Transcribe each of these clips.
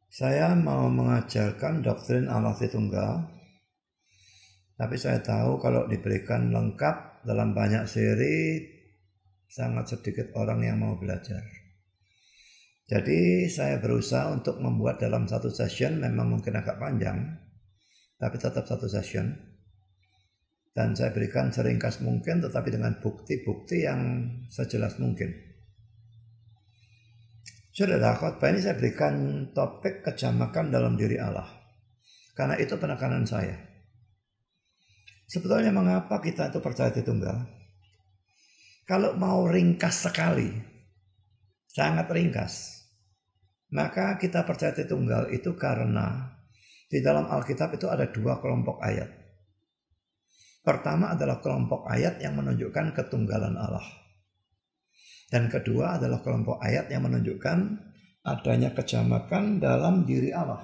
Saya mau mengajarkan doktrin Allah Tritunggal, tapi saya tahu kalau diberikan lengkap dalam banyak seri, sangat sedikit orang yang mau belajar. Jadi saya berusaha untuk membuat dalam satu session, memang mungkin agak panjang, tapi tetap satu session. Dan saya berikan seringkas mungkin, tetapi dengan bukti-bukti yang sejelas mungkin. Saudara, khotbah ini saya berikan topik kejamakan dalam diri Allah. Karena itu penekanan saya. Sebetulnya mengapa kita itu percaya Tritunggal? Kalau mau ringkas sekali, sangat ringkas, maka kita percaya Tritunggal itu karena di dalam Alkitab itu ada dua kelompok ayat. Pertama adalah kelompok ayat yang menunjukkan ketunggalan Allah. Dan kedua adalah kelompok ayat yang menunjukkan adanya kejamakan dalam diri Allah.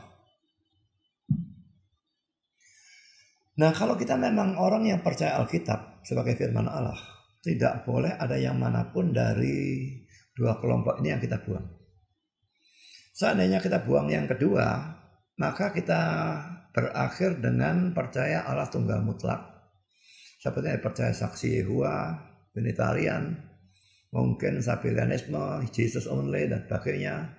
Nah, kalau kita memang orang yang percaya Alkitab sebagai firman Allah, tidak boleh ada yang manapun dari dua kelompok ini yang kita buang. Seandainya kita buang yang kedua, maka kita berakhir dengan percaya Allah tunggal mutlak. Seperti percaya saksi Yehova, Unitarian, mungkin Sabellianisme, Jesus only, dan sebagainya.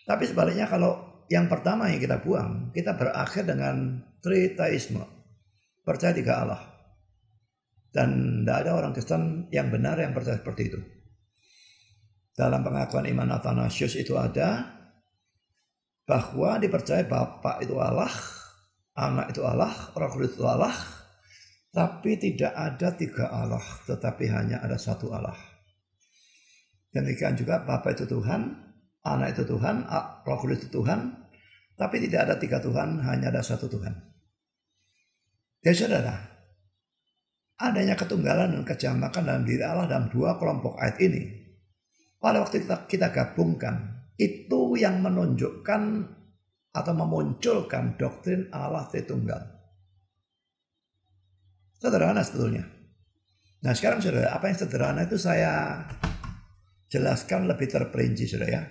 Tapi sebaliknya kalau yang pertama yang kita buang, kita berakhir dengan Tritaisme, percaya tiga Allah. Dan tidak ada orang Kristen yang benar yang percaya seperti itu. Dalam pengakuan iman Athanasius itu ada bahwa dipercaya Bapa itu Allah, Anak itu Allah, Roh Kudus itu Allah, tapi tidak ada tiga Allah, tetapi hanya ada satu Allah. Demikian juga Bapa itu Tuhan, Anak itu Tuhan, Roh Kudus itu Tuhan, tapi tidak ada tiga Tuhan, hanya ada satu Tuhan. Ya saudara, adanya ketunggalan dan kejamakan dalam diri Allah dalam dua kelompok ayat ini, pada waktu kita gabungkan, itu yang menunjukkan atau memunculkan doktrin Allah Tritunggal. Sederhana sebetulnya. Nah sekarang saudara, apa yang sederhana itu saya jelaskan lebih terperinci saudara ya.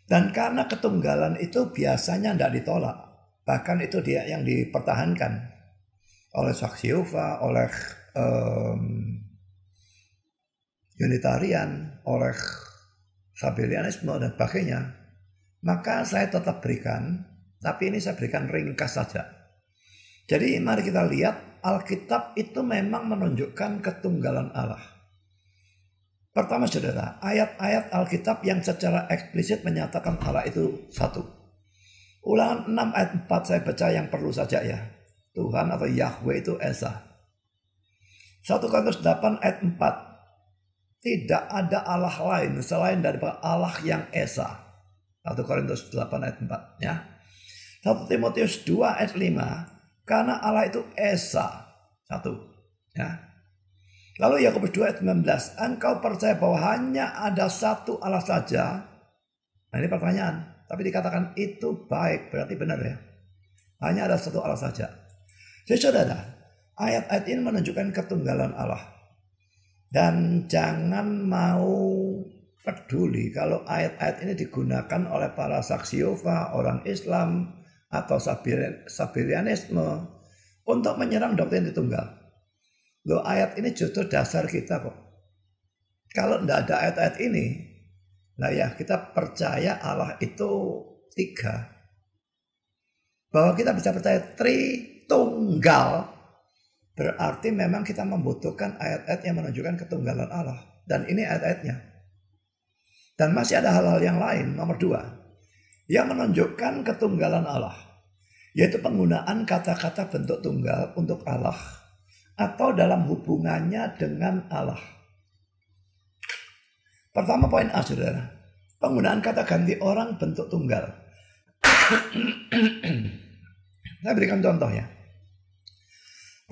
Dan karena ketunggalan itu biasanya tidak ditolak. Bahkan itu dia yang dipertahankan oleh saksi Yehova, oleh Unitarian, oleh Sabellianisme dan sebagainya. Maka saya tetap berikan, tapi ini saya berikan ringkas saja. Jadi mari kita lihat Alkitab itu memang menunjukkan ketunggalan Allah. Pertama saudara, ayat-ayat Alkitab yang secara eksplisit menyatakan Allah itu satu. Ulangan 6 ayat 4 saya baca yang perlu saja ya. Tuhan atau Yahweh itu Esa. 1 Korintus 8 ayat 4. Tidak ada Allah lain selain daripada Allah yang Esa. 1 Korintus 8 ayat 4 ya. 1 Timotius 2 ayat 5. Karena Allah itu Esa. Satu. Ya. Lalu Yakobus 2 ayat 19. Engkau percaya bahwa hanya ada satu Allah saja. Nah ini pertanyaan. Tapi dikatakan itu baik. Berarti benar ya. Hanya ada satu Allah saja. Jadi saudara, ayat-ayat ini menunjukkan ketunggalan Allah. Dan jangan mau peduli kalau ayat-ayat ini digunakan oleh para saksi Yehova, orang Islam, atau Sabellianisme untuk menyerang doktrin Tritunggal. Loh ayat ini justru dasar kita kok. Kalau tidak ada ayat-ayat ini, nah ya kita percaya Allah itu tiga. Bahwa kita bisa percaya Tritunggal, berarti memang kita membutuhkan ayat-ayat yang menunjukkan ketunggalan Allah. Dan ini ayat-ayatnya. Dan masih ada hal-hal yang lain, nomor 2. Yang menunjukkan ketunggalan Allah, yaitu penggunaan kata-kata bentuk tunggal untuk Allah atau dalam hubungannya dengan Allah. Pertama poin A saudara, penggunaan kata ganti orang bentuk tunggal. Saya berikan contoh ya.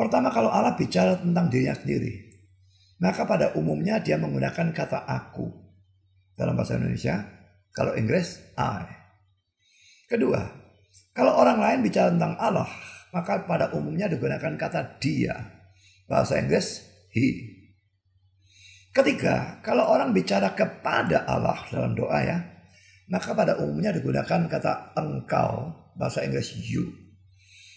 Pertama kalau Allah bicara tentang dirinya sendiri, maka pada umumnya dia menggunakan kata aku dalam bahasa Indonesia, kalau Inggris I. Kedua, kalau orang lain bicara tentang Allah, maka pada umumnya digunakan kata dia. Bahasa Inggris, he. Ketiga, kalau orang bicara kepada Allah dalam doa ya, maka pada umumnya digunakan kata engkau, bahasa Inggris you.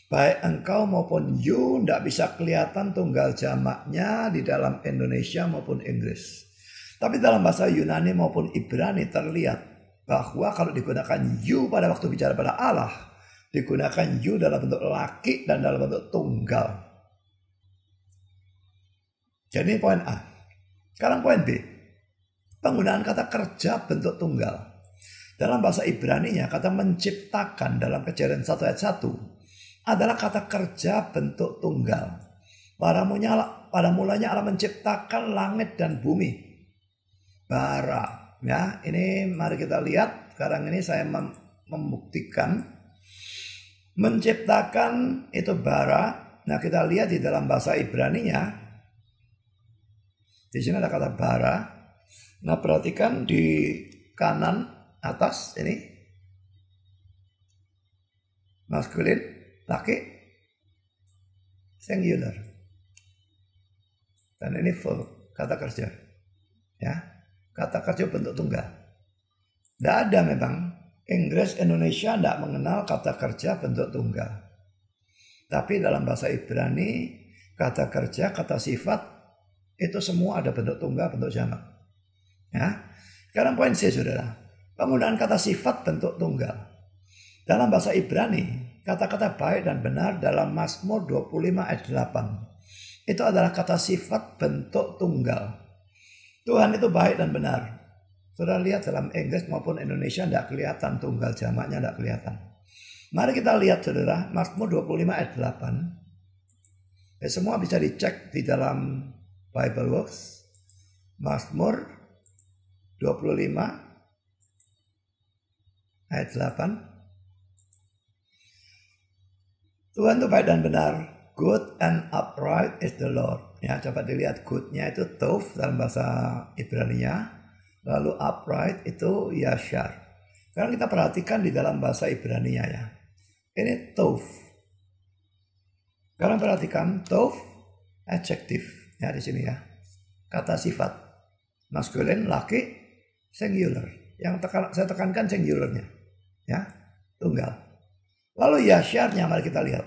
Baik engkau maupun you tidak bisa kelihatan tunggal jamaknya di dalam Indonesia maupun Inggris. Tapi dalam bahasa Yunani maupun Ibrani terlihat bahwa kalau digunakan you pada waktu bicara pada Allah, digunakan you dalam bentuk laki dan dalam bentuk tunggal. Jadi poin A. Sekarang poin B. Penggunaan kata kerja bentuk tunggal. Dalam bahasa Ibraninya kata menciptakan dalam Kejadian 1 ayat 1 adalah kata kerja bentuk tunggal. Pada mulanya Allah menciptakan langit dan bumi. Bara. Ya, ini mari kita lihat. Sekarang ini saya membuktikan menciptakan itu bara. Nah, kita lihat di dalam bahasa Ibraninya. Di sini ada kata bara. Nah, perhatikan di kanan atas ini. Maskulin, laki, singular. Dan ini full, kata kerja. Ya. Kata kerja bentuk tunggal. Tidak ada memang. Inggris, Indonesia tidak mengenal kata kerja bentuk tunggal. Tapi dalam bahasa Ibrani, kata kerja, kata sifat, itu semua ada bentuk tunggal, bentuk jamak. Ya. Sekarang poin C, saudara. Penggunaan kata sifat bentuk tunggal. Dalam bahasa Ibrani, kata-kata baik dan benar dalam Mazmur 25 ayat 8. Itu adalah kata sifat bentuk tunggal. Tuhan itu baik dan benar. Saudara lihat dalam Inggris maupun Indonesia tidak kelihatan tunggal jamaknya, tidak kelihatan. Mari kita lihat saudara, Mazmur 25 ayat 8. Semua bisa dicek di dalam Bible Works. Mazmur 25 ayat 8. Tuhan itu baik dan benar. Good and upright is the Lord. Ya, coba dilihat good-nya itu tov dalam bahasa Ibrani-nya. Lalu upright itu yashar. Sekarang kita perhatikan di dalam bahasa Ibrani-nya ya. Ini tov. Sekarang perhatikan tov adjektif ya di sini ya. Kata sifat maskulin, laki, singular. Yang saya tekankan singularnya. Ya, tunggal. Lalu yasharnya mari kita lihat.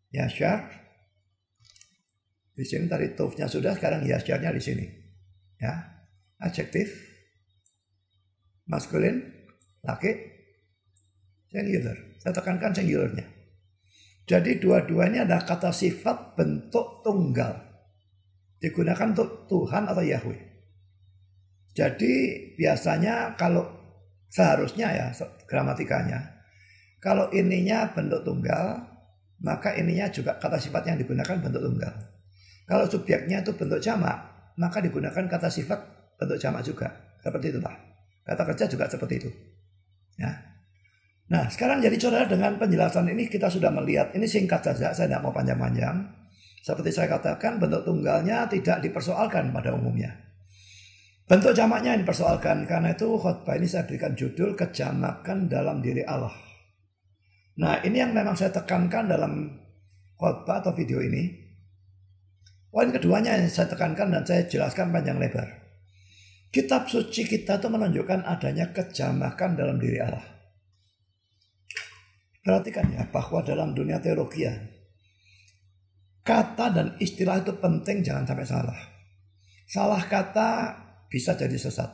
Yashar. Di sini tadi tovnya sudah, sekarang yasharnya di sini. Ya, adjektif, maskulin, laki, singular. Saya tekankan singularnya. Jadi dua-duanya ada kata sifat bentuk tunggal. Digunakan untuk Tuhan atau Yahweh. Jadi biasanya kalau seharusnya ya gramatikanya, kalau ininya bentuk tunggal, maka ininya juga kata sifat yang digunakan bentuk tunggal. Kalau subjeknya itu bentuk jamak, maka digunakan kata sifat bentuk jamak juga. Seperti itulah. Kata kerja juga seperti itu. Ya. Nah, sekarang jadi saudara dengan penjelasan ini kita sudah melihat, ini singkat saja, saya tidak mau panjang-panjang. Seperti saya katakan, bentuk tunggalnya tidak dipersoalkan pada umumnya. Bentuk jamaknya yang dipersoalkan, karena itu khotbah ini saya berikan judul kejamakan dalam diri Allah. Nah, ini yang memang saya tekankan dalam khotbah atau video ini. Poin keduanya yang saya tekankan dan saya jelaskan panjang lebar. Kitab suci kita itu menunjukkan adanya kejamakan dalam diri Allah. Perhatikan ya, bahwa dalam dunia teologi ya, kata dan istilah itu penting, jangan sampai salah. Salah kata bisa jadi sesat.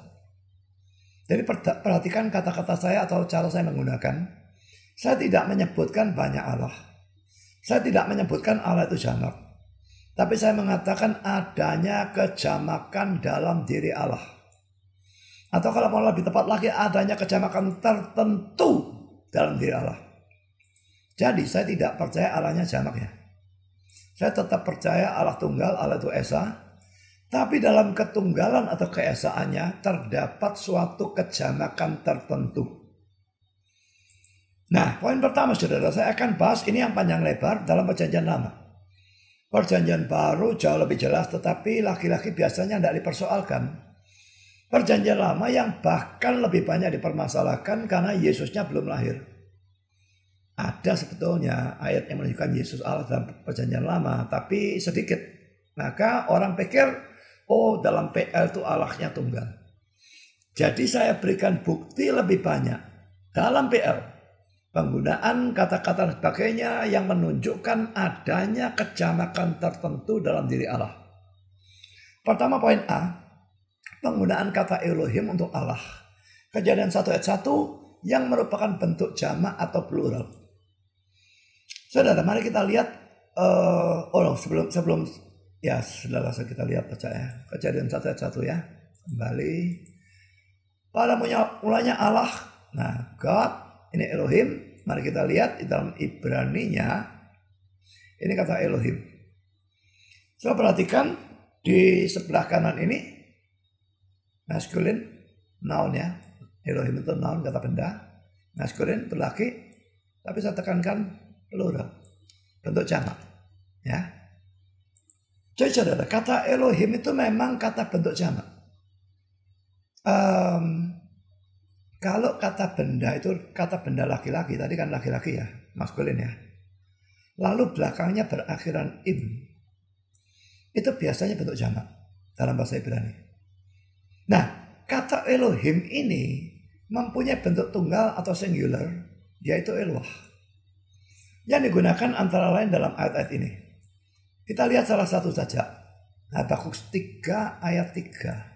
Jadi perhatikan kata-kata saya atau cara saya menggunakan. Saya tidak menyebutkan banyak Allah. Saya tidak menyebutkan Allah itu jamak. Tapi saya mengatakan adanya kejamakan dalam diri Allah. Atau kalau mau lebih tepat lagi, adanya kejamakan tertentu dalam diri Allah. Jadi saya tidak percaya Allahnya jamak ya. Saya tetap percaya Allah tunggal, Allah itu esa. Tapi dalam ketunggalan atau keesaannya terdapat suatu kejamakan tertentu. Nah, poin pertama saudara, saya akan bahas ini yang panjang lebar dalam perjanjian lama. Perjanjian baru jauh lebih jelas, tetapi laki-laki biasanya tidak dipersoalkan. Perjanjian lama yang bahkan lebih banyak dipermasalahkan karena Yesusnya belum lahir. Ada sebetulnya ayat yang menunjukkan Yesus Allah dalam perjanjian lama, tapi sedikit. Maka orang pikir, oh dalam PL itu Allahnya tunggal. Jadi saya berikan bukti lebih banyak dalam PL. Penggunaan kata-kata dan sebagainya yang menunjukkan adanya kejamakan tertentu dalam diri Allah. Pertama poin A, penggunaan kata Elohim untuk Allah. Kejadian 1 ayat 1 yang merupakan bentuk jamak atau plural. Saudara, mari kita lihat. Sebelum ya sudah kita lihat baca ya. Kejadian 1 ayat 1 ya. Kembali. Pada mulanya Allah. Nah, God, ini Elohim. Mari kita lihat di dalam Ibrani-nya. Ini kata Elohim. Coba perhatikan di sebelah kanan ini. Maskulin, noun ya. Elohim itu noun, kata benda. Maskulin itu laki. Tapi saya tekankan plural. Bentuk jamak. Ya. Jadi saudara, kata Elohim itu memang kata bentuk jamak. Kalau kata benda itu kata benda laki-laki, tadi kan laki-laki ya, maskulin ya. Lalu belakangnya berakhiran im. Itu biasanya bentuk jamak dalam bahasa Ibrani. Nah, kata Elohim ini mempunyai bentuk tunggal atau singular, yaitu Eloah. Yang digunakan antara lain dalam ayat-ayat ini. Kita lihat salah satu saja. Habakuk 3 ayat 3.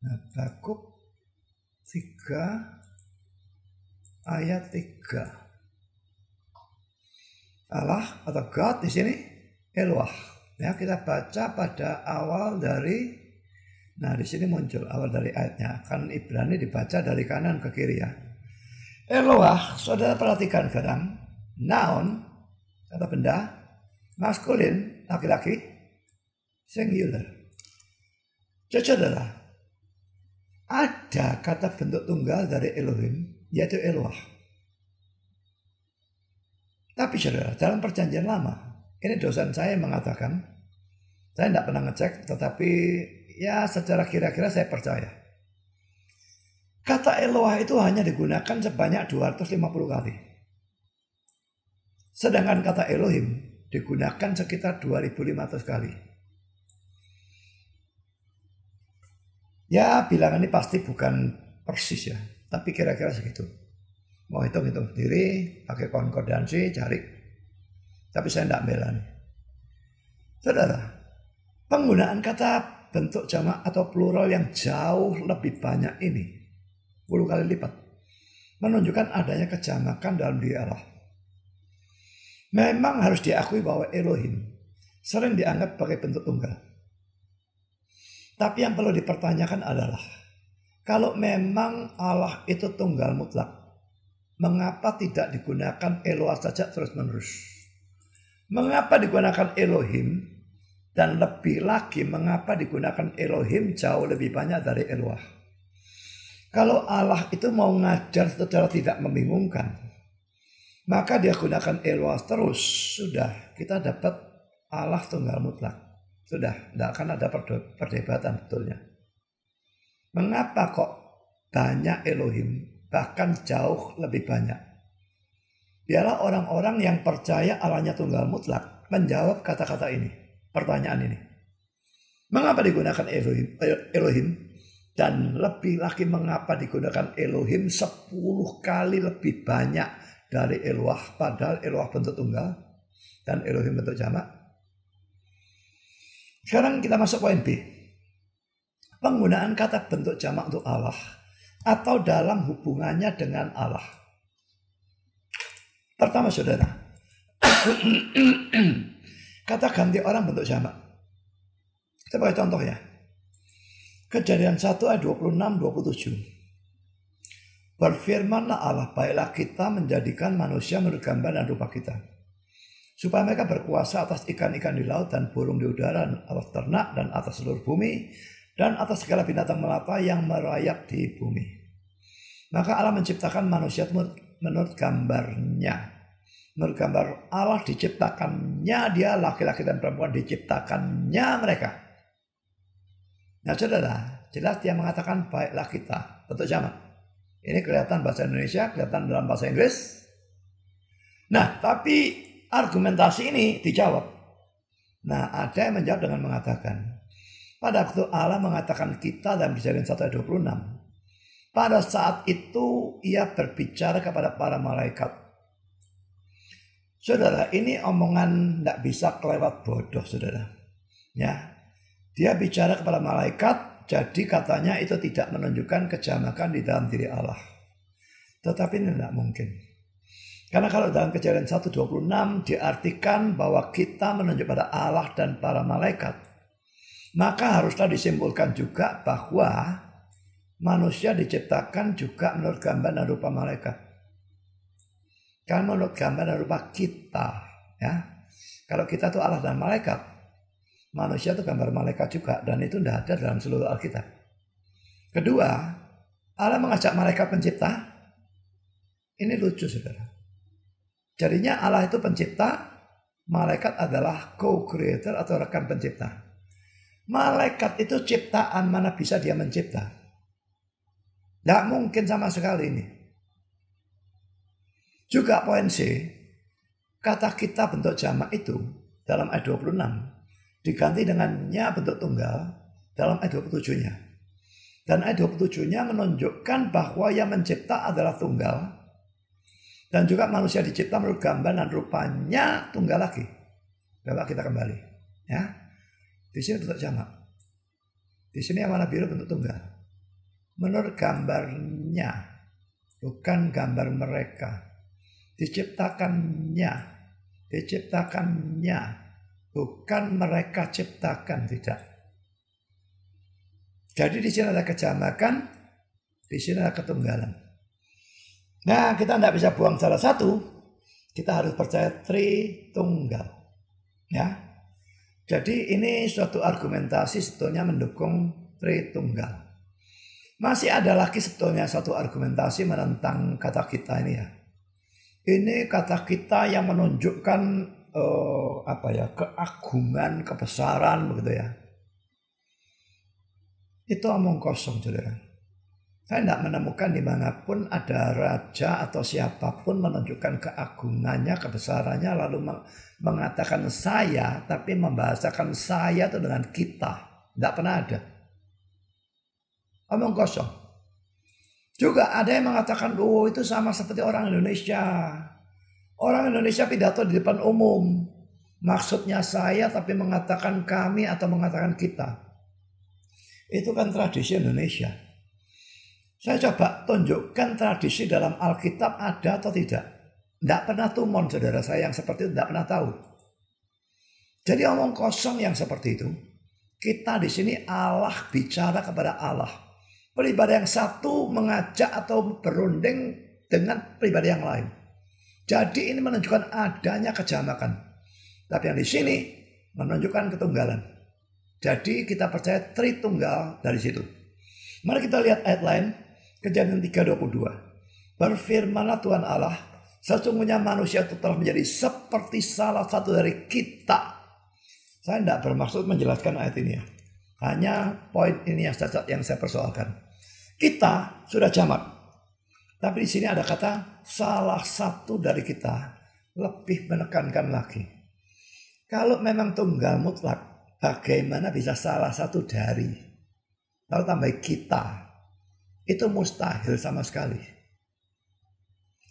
Habakuk 3 ayat 3. Allah atau God di sini Eloah. Ya, kita baca pada awal dari, nah di sini muncul awal dari ayatnya. Kan Ibrani dibaca dari kanan ke kiri ya. Eloah, saudara perhatikan kadang noun kata benda, maskulin laki-laki, singular. Saudara, ada kata bentuk tunggal dari Elohim, yaitu Eloah. Tapi saudara, dalam perjanjian lama, ini dosen saya mengatakan, saya tidak pernah ngecek, tetapi ya secara kira-kira saya percaya. Kata Eloah itu hanya digunakan sebanyak 250 kali. Sedangkan kata Elohim digunakan sekitar 2500 kali. Ya, bilangan ini pasti bukan persis ya, tapi kira-kira segitu. Mau hitung-hitung sendiri, pakai konkordansi, cari. Tapi saya tidak bela nih. Saudara, penggunaan kata bentuk jamak atau plural yang jauh lebih banyak ini, 10 kali lipat, menunjukkan adanya kejamakan dalam diri Allah. Memang harus diakui bahwa Elohim sering dianggap sebagai bentuk tunggal. Tapi yang perlu dipertanyakan adalah, kalau memang Allah itu tunggal mutlak, mengapa tidak digunakan Eloah saja terus-menerus? Mengapa digunakan Elohim, dan lebih lagi mengapa digunakan Elohim jauh lebih banyak dari Eloah? Kalau Allah itu mau ngajar secara tidak membingungkan, maka dia gunakan Eloah terus. Sudah, kita dapat Allah tunggal mutlak. Sudah, tidak akan ada perdebatan betulnya. Mengapa kok banyak Elohim, bahkan jauh lebih banyak? Biarlah orang-orang yang percaya Allahnya tunggal mutlak menjawab kata-kata ini, pertanyaan ini. Mengapa digunakan Elohim? Dan lebih lagi mengapa digunakan Elohim 10 kali lebih banyak dari Eloah, padahal Eloah bentuk tunggal dan Elohim bentuk jamak? Sekarang kita masuk poin B. Penggunaan kata bentuk jamak untuk Allah atau dalam hubungannya dengan Allah. Pertama saudara, kata ganti orang bentuk jamak. Sebagai contoh ya. Kejadian 1 ayat 26-27. Berfirmanlah Allah, baiklah kita menjadikan manusia menurut gambar dan rupa kita, supaya mereka berkuasa atas ikan-ikan di laut dan burung di udara, atas ternak dan atas seluruh bumi, dan atas segala binatang melata yang merayap di bumi. Maka Allah menciptakan manusia menurut gambarnya. Menurut gambar Allah diciptakannya dia, laki-laki dan perempuan diciptakannya mereka. Nah saudara, jelas dia mengatakan baiklah kita, bentuk jamak. Ini kelihatan bahasa Indonesia, kelihatan dalam bahasa Inggris. Nah, tapi argumentasi ini dijawab. Nah, ada yang menjawab dengan mengatakan, Pada waktu Allah mengatakan kita dalam Kejadian 1 ayat 26, pada saat itu ia berbicara kepada para malaikat. Saudara, ini omongan tidak bisa kelewat bodoh, saudara. Ya, dia bicara kepada malaikat, jadi katanya itu tidak menunjukkan kejamakan di dalam diri Allah. Tetapi ini tidak mungkin. Karena kalau dalam Kejadian 1:26 diartikan bahwa kita menunjuk pada Allah dan para malaikat, maka haruslah disimpulkan juga bahwa manusia diciptakan juga menurut gambar dan rupa malaikat. Kan menurut gambar dan rupa kita, ya. Kalau kita itu Allah dan malaikat, manusia itu gambar malaikat juga, dan itu tidak ada dalam seluruh Alkitab. Kedua, Allah mengajak malaikat pencipta. Ini lucu, saudara. Jadinya Allah itu pencipta, malaikat adalah co-creator atau rekan pencipta. Malaikat itu ciptaan, mana bisa dia mencipta? Tidak mungkin sama sekali ini. Juga poin C, kata kita bentuk jamak itu dalam ayat 26 diganti dengannya bentuk tunggal dalam ayat 27-nya. Dan ayat 27-nya menunjukkan bahwa yang mencipta adalah tunggal. Dan juga manusia dicipta menurut gambar dan rupanya tunggal lagi. Coba kita kembali. Ya. Di sini bentuk jamak. Di sini yang warna biru bentuk tunggal. Menurut gambarnya, bukan gambar mereka. Diciptakannya, bukan mereka ciptakan, tidak. Jadi di sini ada kejamakan, di sini ada ketunggalan. Nah, kita tidak bisa buang salah satu, kita harus percaya Tritunggal. Ya, jadi ini suatu argumentasi sebetulnya mendukung Tritunggal. Masih ada lagi sebetulnya satu argumentasi menentang kata kita ini ya. Ini kata kita yang menunjukkan keagungan, kebesaran begitu ya. Itu omong kosong, saudara. Saya tidak menemukan dimanapun ada raja atau siapapun menunjukkan keagungannya, kebesarannya, lalu mengatakan saya, tapi membahasakan saya itu dengan kita. Tidak pernah ada. Omong kosong. Juga ada yang mengatakan, oh itu sama seperti orang Indonesia. Orang Indonesia pidato di depan umum. Maksudnya saya tapi mengatakan kami atau mengatakan kita. Itu kan tradisi Indonesia. Saya coba tunjukkan tradisi dalam Alkitab ada atau tidak. Tidak pernah tumon, saudara saya yang seperti itu tidak pernah tahu. Jadi omong kosong yang seperti itu. Kita di sini Allah bicara kepada Allah. Pribadi yang satu mengajak atau berunding dengan pribadi yang lain. Jadi ini menunjukkan adanya kejamakan. Tapi yang di sini menunjukkan ketunggalan. Jadi kita percaya Tritunggal dari situ. Mari kita lihat ayat lain. Kejadian 3:22. Berfirmanlah Tuhan Allah, sesungguhnya manusia itu telah menjadi seperti salah satu dari kita. Saya tidak bermaksud menjelaskan ayat ini ya. Hanya poin ini yang saya persoalkan. Kita sudah jamak. Tapi di sini ada kata salah satu dari kita, lebih menekankan lagi. Kalau memang tunggal mutlak, bagaimana bisa salah satu dari? Lalu tambah kita. Itu mustahil sama sekali.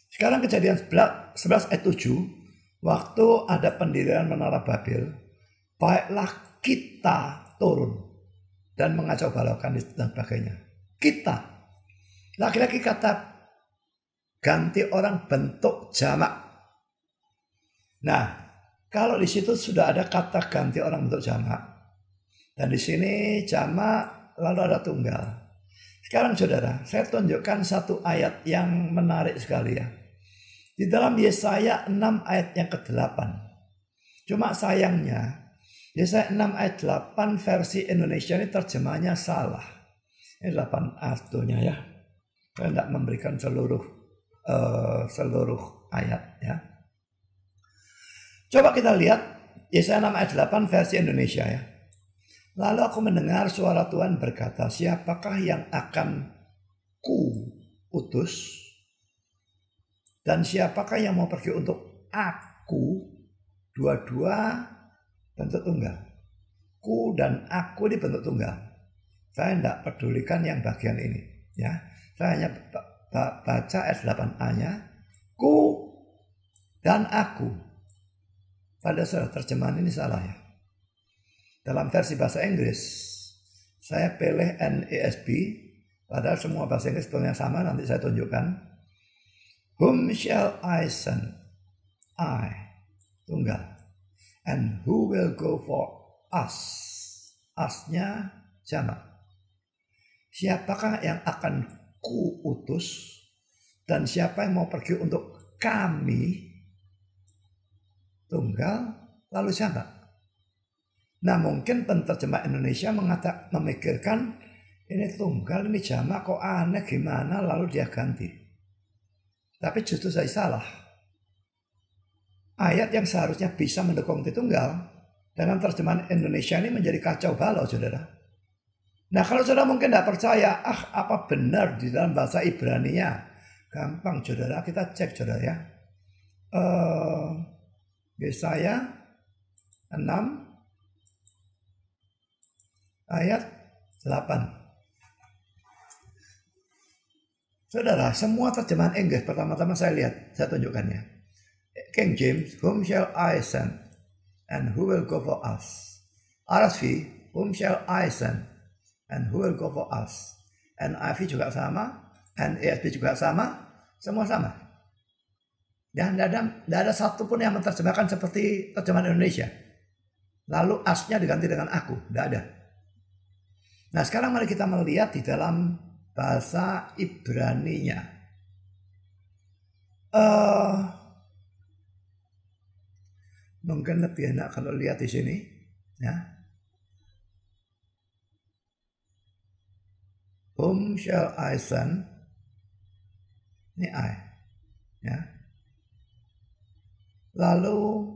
Sekarang Kejadian 11 ayat 7. Waktu ada pendirian Menara Babel, baiklah kita turun dan mengacau balaukan dan sebagainya. Kita. Laki-laki kata ganti orang bentuk jamak. Nah, kalau di situ sudah ada kata ganti orang bentuk jamak. Dan di sini jamak lalu ada tunggal. Sekarang saudara, saya tunjukkan satu ayat yang menarik sekali ya. Di dalam Yesaya 6 ayat yang ke-8. Cuma sayangnya, Yesaya 6 ayat 8 versi Indonesia ini terjemahnya salah. Ini 8 artinya ya. Saya tidak memberikan seluruh ayat ya. Coba kita lihat Yesaya 6 ayat 8 versi Indonesia ya. Lalu aku mendengar suara Tuhan berkata, siapakah yang akan ku utus? Dan siapakah yang mau pergi untuk aku? Dua-dua bentuk tunggal. ku dan aku ini bentuk tunggal. Saya tidak pedulikan yang bagian ini. Ya, saya hanya baca ayat 8a-nya. Ku dan aku. Pada saat terjemahan ini salah ya. Dalam versi bahasa Inggris, saya pilih NASB. Padahal semua bahasa Inggris sebetulnya sama, nanti saya tunjukkan. Whom shall I send? I, tunggal. And who will go for us? Us-nya jamak. Siapakah yang akan ku utus? Dan siapa yang mau pergi untuk kami? Tunggal, lalu jamak. Nah, mungkin penterjemah Indonesia memikirkan ini tunggal, ini jamak, kok aneh gimana, lalu dia ganti. Tapi justru saya salah. Ayat yang seharusnya bisa mendukung tunggal dengan terjemahan Indonesia ini menjadi kacau balau, saudara. Nah, kalau saudara mungkin tidak percaya, apa benar di dalam bahasa Ibrani-nya? Gampang, saudara, kita cek, saudara ya. Yesaya 6 ayat 8. Saudara, semua terjemahan Inggris pertama-tama saya lihat, saya tunjukkannya. King James, whom shall I send? And who will go for us? RSV, whom shall I send? And who will go for us? NIV juga sama, NASB juga sama, semua sama. Dan tidak ada satupun yang menerjemahkan seperti terjemahan Indonesia. Lalu asnya diganti dengan aku, tidak ada. Nah, sekarang mari kita melihat di dalam bahasa Ibrani-nya. Mungkin lebih enak kalau lihat di sini, ya. Whom shall I send? Ini I, ya. Lalu,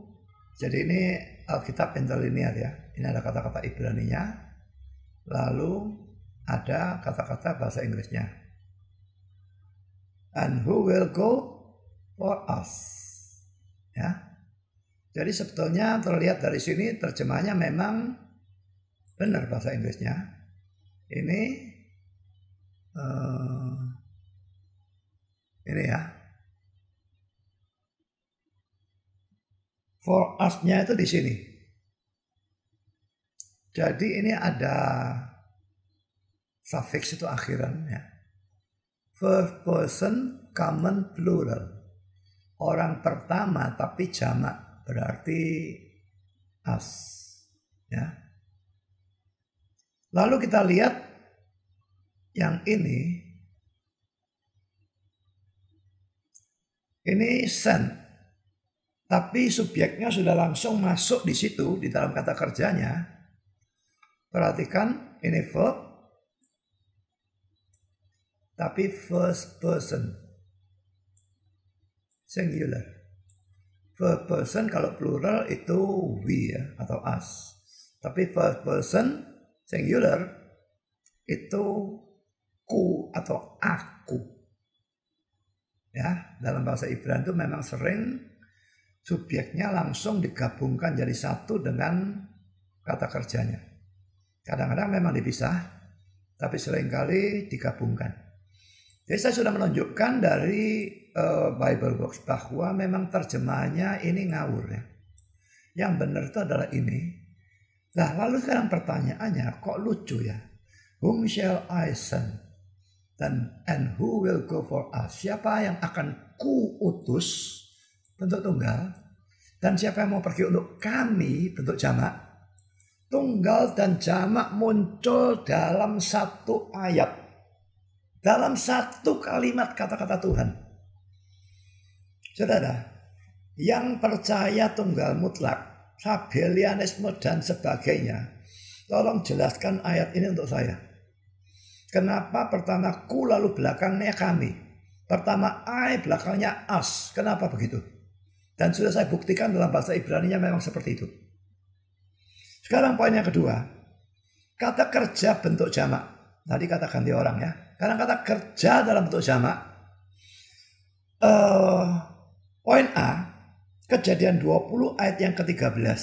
jadi ini Alkitab interlinear ya. Ini ada kata-kata Ibrani-nya. Lalu ada kata-kata bahasa Inggrisnya. And who will go for us? Ya. Jadi sebetulnya terlihat dari sini terjemahnya memang benar bahasa Inggrisnya. Ini ya. For us-nya itu di sini. Jadi ini ada suffix itu akhirannya. First person common plural. Orang pertama tapi jamak, berarti us. Ya. Lalu kita lihat yang ini send. Tapi subjeknya sudah langsung masuk di situ di dalam kata kerjanya. Perhatikan ini verb. Tapi first person. Singular. First person kalau plural itu we ya, atau us. Tapi first person singular itu ku atau aku. Ya, dalam bahasa Ibrani itu memang sering subjeknya langsung digabungkan jadi satu dengan kata kerjanya. Kadang-kadang memang dipisah, tapi seringkali digabungkan. Jadi saya sudah menunjukkan dari Bible Box bahwa memang terjemahannya ini ngawur ya. Yang benar itu adalah ini. Nah, lalu sekarang pertanyaannya kok lucu ya. Whom shall I send? And who will go for us? Siapa yang akan ku utus, bentuk tunggal, dan siapa yang mau pergi untuk kami, bentuk jamak. Tunggal dan jamak muncul dalam satu ayat, dalam satu kalimat kata-kata Tuhan. Saudara, yang percaya tunggal mutlak, Sabellianisme dan sebagainya, tolong jelaskan ayat ini untuk saya. Kenapa pertama ku lalu belakangnya kami? Pertama I belakangnya us. Kenapa begitu? Dan sudah saya buktikan dalam bahasa Ibrani-nya memang seperti itu. Sekarang poin yang kedua. Kata kerja bentuk jamak. Tadi kata ganti orang ya. Karena kata kerja dalam bentuk jamak. Poin A. Kejadian 20 ayat yang ke-13.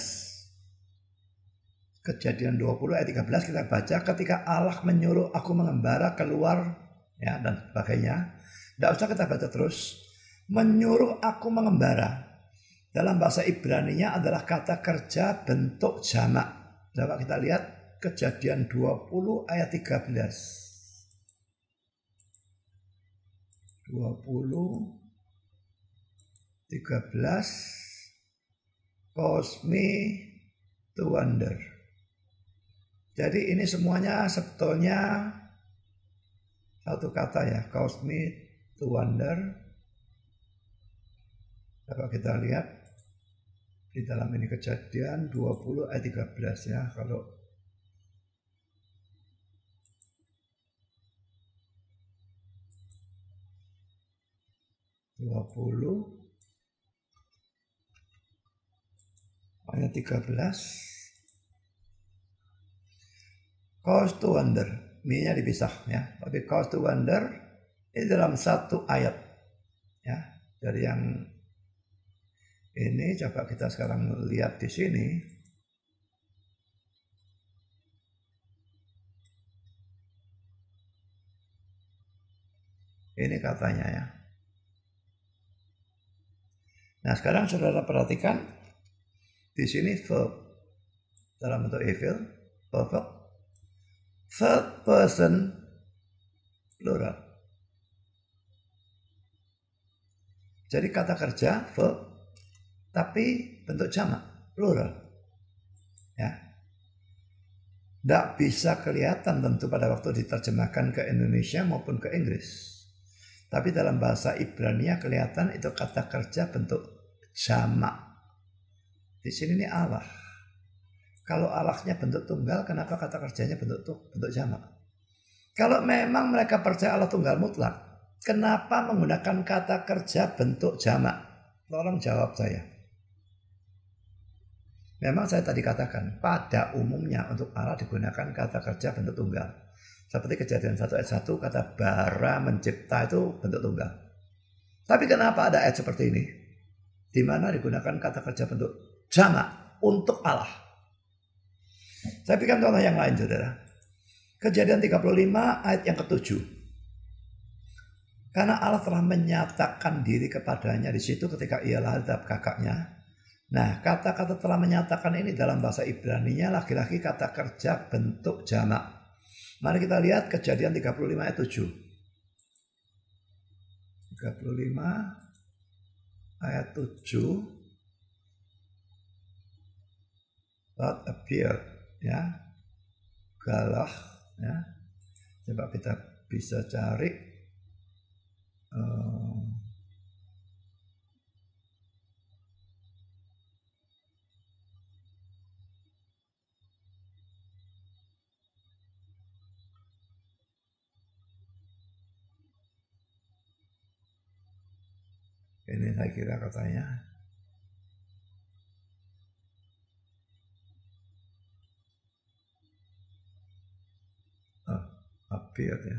Kejadian 20 ayat 13 kita baca, ketika Allah menyuruh aku mengembara keluar, ya, dan sebagainya. Tidak usah kita baca terus. Menyuruh aku mengembara. Dalam bahasa Ibrani-nya adalah kata kerja bentuk jamak. Coba kita lihat Kejadian 20 ayat 13. 20 13 cause me to wonder. Jadi ini semuanya sebetulnya satu kata ya, cause me to wonder. Coba kita lihat di dalam ini Kejadian 20 ayat 13 ya. Kalau ayat 13, cause to wonder, me-nya dipisah ya, tapi cause to wonder ini dalam satu ayat ya. Dari yang ini coba kita sekarang lihat di sini. Ini katanya ya. Nah, sekarang saudara perhatikan di sini verb dalam bentuk evil, perfect, third person plural. Jadi kata kerja verb tapi bentuk jamak plural. Ya. Tidak bisa kelihatan tentu pada waktu diterjemahkan ke Indonesia maupun ke Inggris. Tapi dalam bahasa Ibrani kelihatan itu kata kerja bentuk jamak. Di sini ini Allah. Kalau Allahnya bentuk tunggal, kenapa kata kerjanya bentuk jamak? Kalau memang mereka percaya Allah tunggal mutlak, kenapa menggunakan kata kerja bentuk jamak? Tolong jawab saya. Memang saya tadi katakan, pada umumnya untuk Allah digunakan kata kerja bentuk tunggal. Seperti Kejadian 1 ayat 1, kata bara mencipta itu bentuk tunggal. Tapi kenapa ada ayat seperti ini? Di mana digunakan kata kerja bentuk jamak untuk Allah. Saya berikan contoh yang lain, saudara. Kejadian 35 ayat yang ke-7. Karena Allah telah menyatakan diri kepadanya di situ ketika ia lahir terhadap kakaknya. Nah, kata-kata telah menyatakan ini dalam bahasa Ibrani-nya lagi-lagi kata kerja bentuk jamak. Mari kita lihat Kejadian 35 ayat 7. 35 ayat 7. God appeared, ya. Galah, ya. Coba kita bisa cari. Ini saya kira katanya. Appeared ya.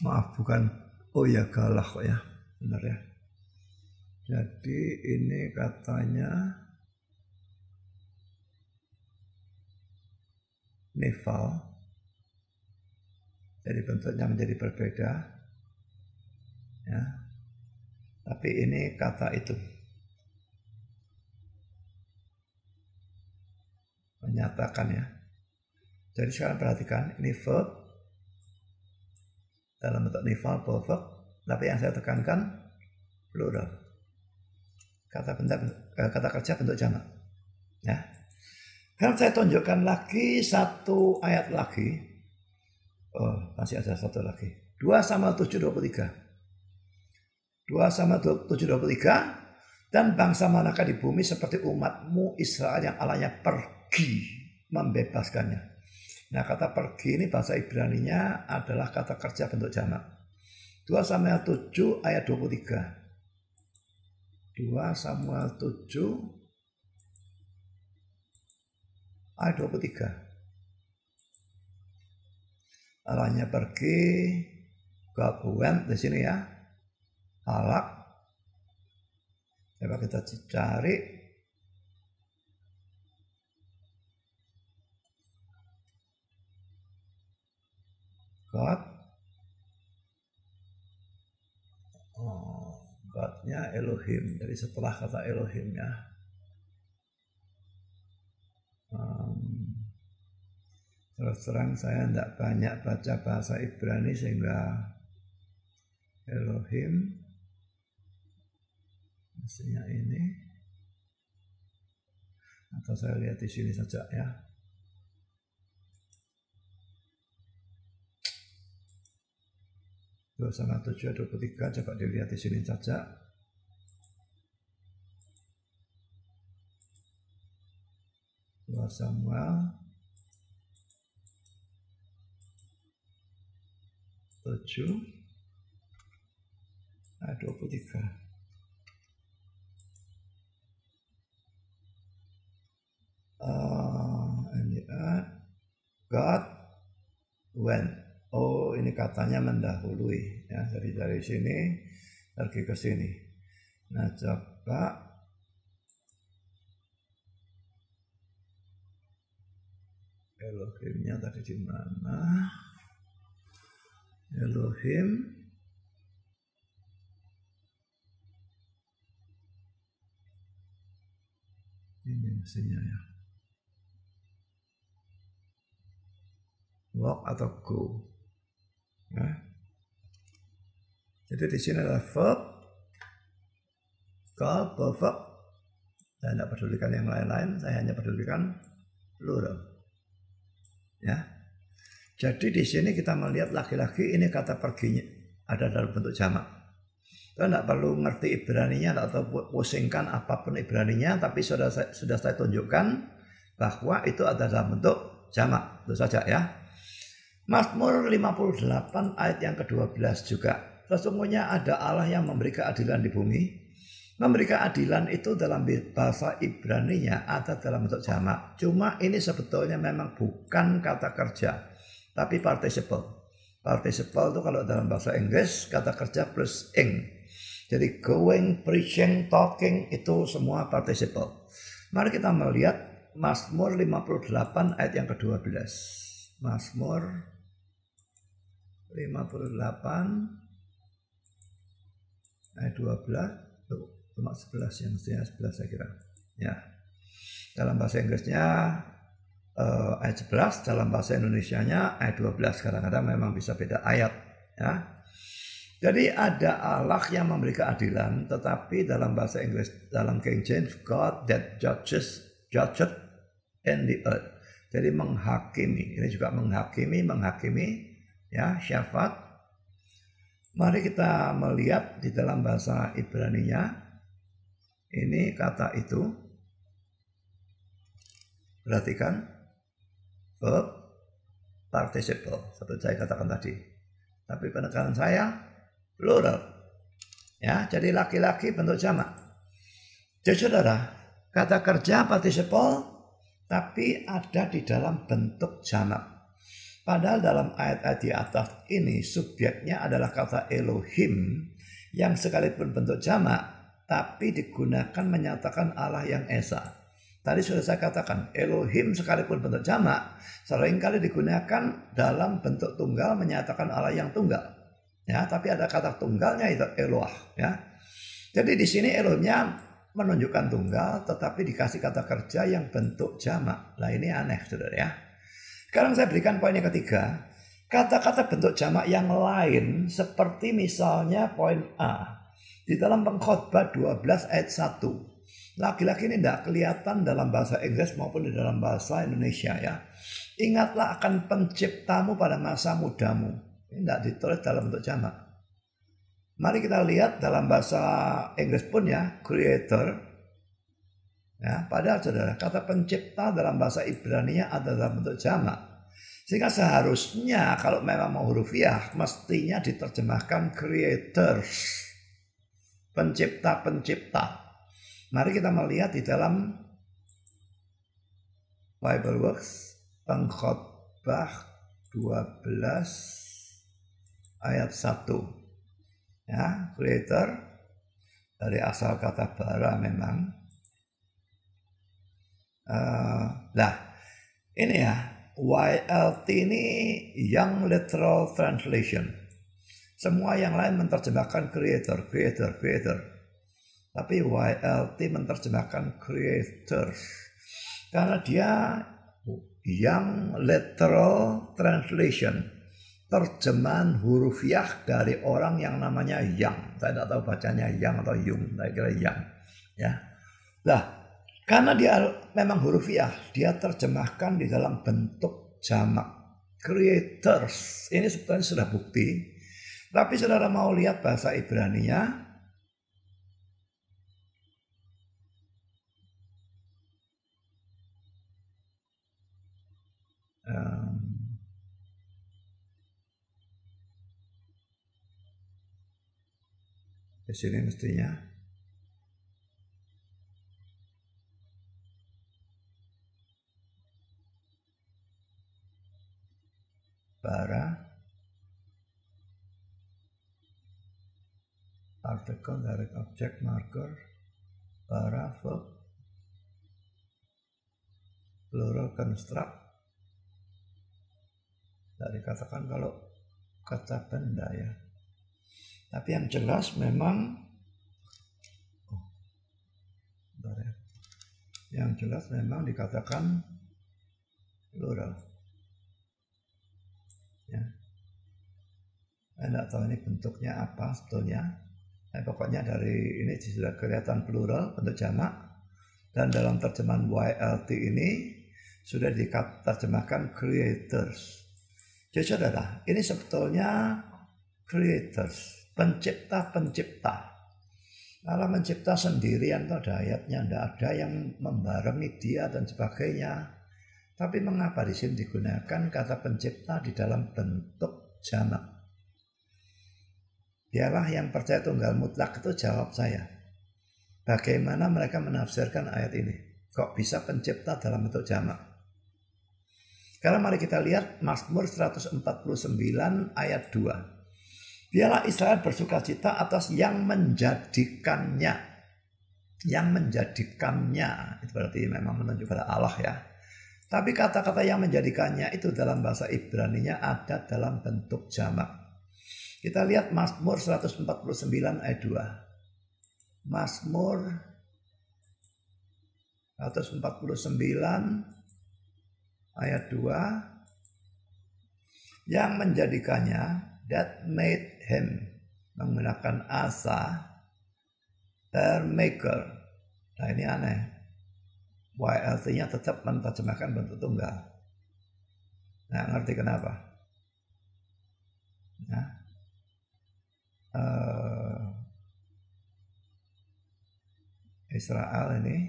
Maaf, bukan. Oh ya, galah kok ya. Benar ya. Jadi ini katanya Neval. Jadi bentuknya menjadi berbeda. Ya. Tapi ini kata itu. Menyatakan ya. Jadi sekarang perhatikan, ini verb dalam bentuk Neval perfect, tapi yang saya tekankan plural. Kata kerja bentuk jamak. Ya. Sekarang saya tunjukkan lagi satu ayat lagi. Oh, masih ada satu lagi. 2 Samuel 7:23. 2 Samuel 7:23. Dan bangsa manakah di bumi seperti umatmu Israel yang Allahnya pergi membebaskannya. Nah, kata pergi ini bahasa Ibrani-nya adalah kata kerja bentuk jamak. 2 Samuel 7 ayat 23. 2 Samuel 7 ayat 23. Allahnya pergi, God went di sini ya. Allah. Coba kita cari. God. God-nya Elohim. Jadi setelah kata Elohim ya. Terus terang saya tidak banyak baca bahasa Ibrani sehingga Elohim mestinya ini, atau saya lihat di sini saja ya. Sama 7:23 coba dilihat di sini saja. Samuel 7 ayat 23. God went. Oh, ini katanya mendahului ya, dari sini pergi ke sini. Nah, coba Elohimnya tadi di mana? Elohim ini mestinya ya. Walk atau go. Ya. Jadi di sini ada verb, call, verb. Saya tidak pedulikan yang lain-lain, saya hanya pedulikan plural. Ya. Jadi di sini kita melihat laki-laki ini kata perginya ada dalam bentuk jamak. Kita tidak perlu ngerti Ibraninya atau pusingkan apapun Ibraninya, tapi sudah saya tunjukkan bahwa itu ada dalam bentuk jamak. Itu saja ya. Mazmur 58 ayat yang ke-12 juga. Sesungguhnya ada Allah yang memberi keadilan di bumi. Memberi keadilan itu dalam bahasa Ibraninya ada dalam bentuk jamak. Cuma ini sebetulnya memang bukan kata kerja, tapi participle. Participle itu kalau dalam bahasa Inggris kata kerja plus ing. Jadi going, preaching, talking itu semua participle. Mari kita melihat Mazmur 58 ayat yang ke-12. Mazmur 58 ayat 12. Cuma 11 ya, mestinya 11 saya kira. Ya. Dalam bahasa Inggrisnya ayat 11, dalam bahasa Indonesianya ayat 12. Kadang-kadang memang bisa beda ayat ya. Jadi ada Allah yang memberi keadilan, tetapi dalam bahasa Inggris, dalam King James, God that judged in the earth. Jadi menghakimi, ini juga menghakimi ya, syafat. Mari kita melihat di dalam bahasa Ibraninya, ini kata itu, perhatikan, verb, participle, seperti saya katakan tadi. Tapi penekanan saya, plural. Ya, jadi laki-laki bentuk jamak. Jadi saudara, kata kerja participle, tapi ada di dalam bentuk jamak. Padahal dalam ayat-ayat di atas ini subjeknya adalah kata Elohim yang sekalipun bentuk jamak tapi digunakan menyatakan Allah yang Esa. Tadi sudah saya katakan Elohim sekalipun bentuk jamak seringkali digunakan dalam bentuk tunggal menyatakan Allah yang tunggal. Ya, tapi ada kata tunggalnya itu Eloah ya. Jadi di sini Elohimnya menunjukkan tunggal tetapi dikasih kata kerja yang bentuk jamak. Lah ini aneh saudara ya. Sekarang saya berikan poin yang ketiga. Kata-kata bentuk jamak yang lain seperti misalnya poin A. Di dalam Pengkhotbah 12 ayat 1. Laki-laki ini tidak kelihatan dalam bahasa Inggris maupun di dalam bahasa Indonesia ya. Ingatlah akan penciptamu pada masa mudamu. Ini tidak ditulis dalam bentuk jamak. Mari kita lihat dalam bahasa Inggris pun ya. Creator. Ya, padahal saudara, kata pencipta dalam bahasa Ibrani ada dalam bentuk jamak. Sehingga seharusnya kalau memang mau hurufiah, mestinya diterjemahkan creators. Pencipta-pencipta. Mari kita melihat di dalam Bible Works, Pengkhotbah 12 ayat 1. Ya, creator dari asal kata bara memang. Nah, ini ya, YLT ini Young Literal Translation. Semua yang lain menerjemahkan creator. Tapi YLT menerjemahkan creators. Karena dia Young Literal Translation. Terjemahan hurufiah dari orang yang namanya Yang. Saya tidak tahu bacanya Yang atau Yung, saya kira Yang. Ya. Nah, karena dia memang hurufiah, dia terjemahkan di dalam bentuk jamak. Creators, ini sebetulnya sudah bukti. Tapi saudara mau lihat bahasa Ibraninya, di sini mestinya bara artikel direct object marker bara verb plural construct. Tidak dikatakan kalau kata benda ya. Tapi yang jelas memang dikatakan plural. Ya. Saya tidak tahu ini bentuknya apa sebetulnya. Pokoknya dari ini sudah kelihatan plural, bentuk jamak. Dan dalam terjemahan YLT ini sudah diterjemahkan creators. Jadi saudara, ini sebetulnya creators. Pencipta. Allah mencipta sendirian, itu ada ayatnya, tidak ada yang membarengi dia dan sebagainya. Tapi mengapa di sini digunakan kata pencipta di dalam bentuk jamak? Dialah yang percaya tunggal mutlak itu jawab saya. Bagaimana mereka menafsirkan ayat ini? Kok bisa pencipta dalam bentuk jamak? Sekarang mari kita lihat Mazmur 149 ayat 2. Biarlah Israel bersukacita atas yang menjadikannya. Yang menjadikannya, itu berarti memang menunjuk pada Allah ya. Tapi kata-kata yang menjadikannya itu dalam bahasa Ibraninya ada dalam bentuk jamak. Kita lihat Mazmur 149 ayat 2. Mazmur 149 ayat 2. Yang menjadikannya, that made him, menggunakan asa, their maker. Nah ini aneh. YLT-nya tetap menerjemahkan bentuk tunggal. Nah ngerti kenapa? Nah, Israel ini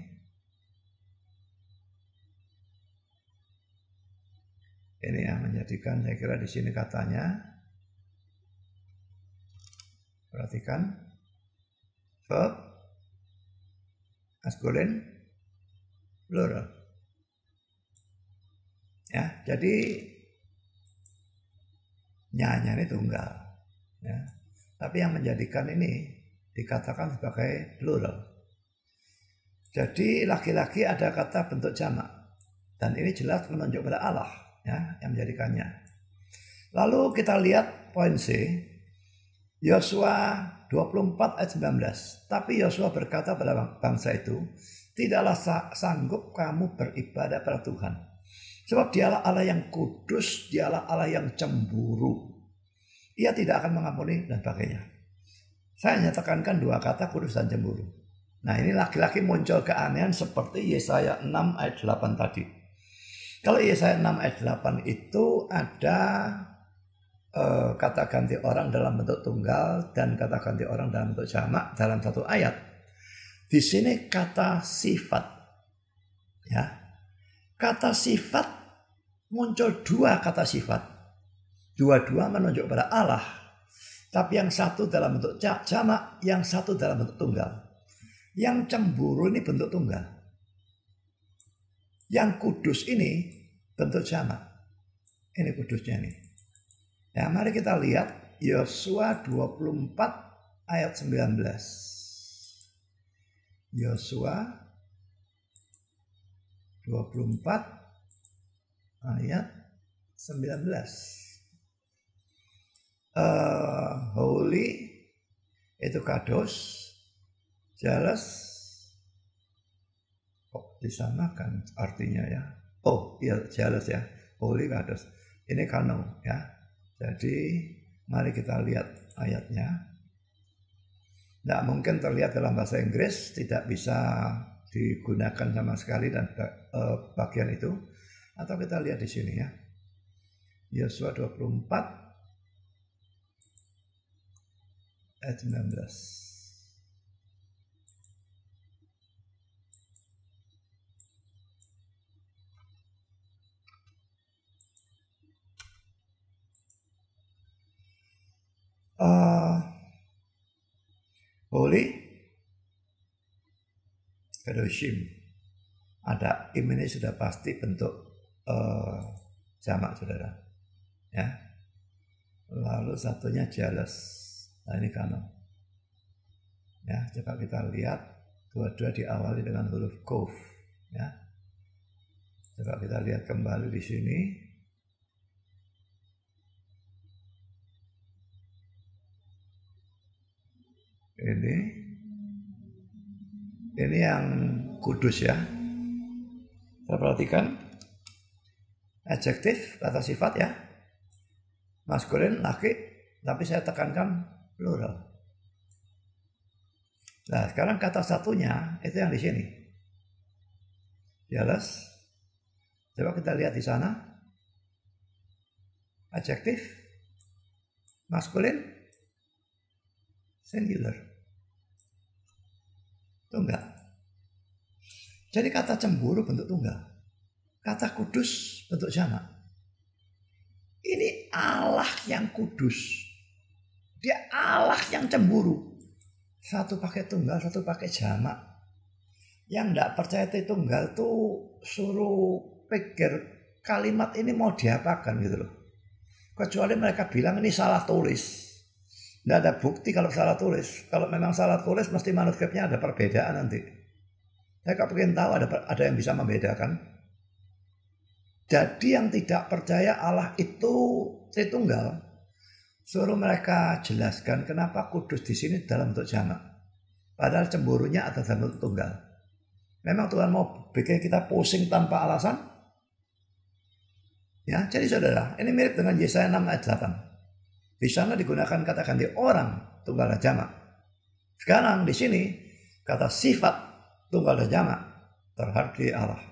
yang menjadikan, saya kira di sini katanya, perhatikan, verb maskulin plural. Ya, jadi nyanya ini tunggal. Ya. Tapi yang menjadikan ini dikatakan sebagai plural. Jadi laki-laki ada kata bentuk jamak. Dan ini jelas menunjuk pada Allah ya, yang menjadikannya. Lalu kita lihat poin C. Yosua 24 ayat 19. Tapi Yosua berkata pada bangsa itu, tidaklah sanggup kamu beribadah pada Tuhan. Sebab dialah Allah yang kudus, dialah Allah yang cemburu. Ia tidak akan mengampuni dan sebagainya. Saya hanya tekankan dua kata, kudus dan cemburu. Nah ini laki-laki muncul keanehan seperti Yesaya 6 ayat 8 tadi. Kalau Yesaya 6 ayat 8 itu ada kata ganti orang dalam bentuk tunggal dan kata ganti orang dalam bentuk jamak dalam satu ayat. Di sini kata sifat, ya, kata sifat muncul dua kata sifat, dua-dua menunjuk pada Allah, tapi yang satu dalam bentuk jamak, yang satu dalam bentuk tunggal. Yang cemburu ini bentuk tunggal, yang kudus ini bentuk jamak. Ini kudusnya nih. Ya, mari kita lihat Yosua 24 ayat 19. Yosua 24 ayat 19. Holy itu kados, jealous. Kok di sana kan artinya ya. Oh iya, jealous ya. Holy kados. Ini kano ya. Jadi mari kita lihat ayatnya. Tidak mungkin terlihat dalam bahasa Inggris, tidak bisa digunakan sama sekali dan bagian itu. Atau kita lihat di sini ya. Yosua 24 ayat 19. Holy Kedoshim, ada im ini sudah pasti bentuk jamak saudara ya. Lalu satunya jealous, nah ini kano ya. Coba kita lihat, dua-dua diawali dengan huruf kof ya. Coba kita lihat kembali di sini. Ini yang kudus ya. Kita perhatikan adjektif, kata sifat ya, maskulin, laki, tapi saya tekankan plural. Nah sekarang kata satunya itu yang di sini, jealous. Coba kita lihat di sana, adjektif, maskulin, singular, tunggal. Jadi kata cemburu bentuk tunggal, kata kudus bentuk jamak. Ini Allah yang kudus, dia Allah yang cemburu. Satu pakai tunggal, satu pakai jamak. Yang tidak percaya itu tunggal tuh suruh pikir kalimat ini mau diapakan gitu loh. Kecuali mereka bilang ini salah tulis. Tidak ada bukti kalau salah tulis. Kalau memang salah tulis mesti manuskripnya ada perbedaan nanti. Saya pengen tahu ada yang bisa membedakan. Jadi yang tidak percaya Allah itu Tritunggal, suruh mereka jelaskan kenapa kudus di sini dalam bentuk jamak. Padahal cemburunya ada dalam bentuk tunggal. Memang Tuhan mau bikin kita pusing tanpa alasan? Ya, jadi saudara, ini mirip dengan Yesaya 6 ayat 8. Di sana digunakan kata ganti orang tunggal dan jamak. Sekarang di sini kata sifat tunggal dan jamak terhadap Allah.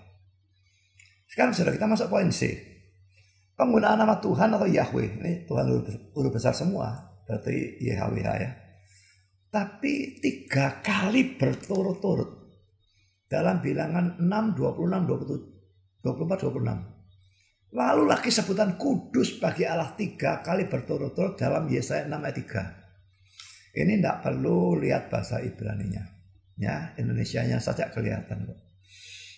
Sekarang sudah kita masuk poin C. Penggunaan nama Tuhan atau Yahweh. Ini Tuhan huruf besar semua. Berarti YHWH ya. Tapi 3 kali berturut-turut. Dalam bilangan 6, 26, 24, 26. Lalu lagi sebutan kudus bagi Allah 3 kali berturut-turut dalam Yesaya 6 ayat 3. Ini tidak perlu lihat bahasa Ibraninya. Ya, Indonesianya saja kelihatan.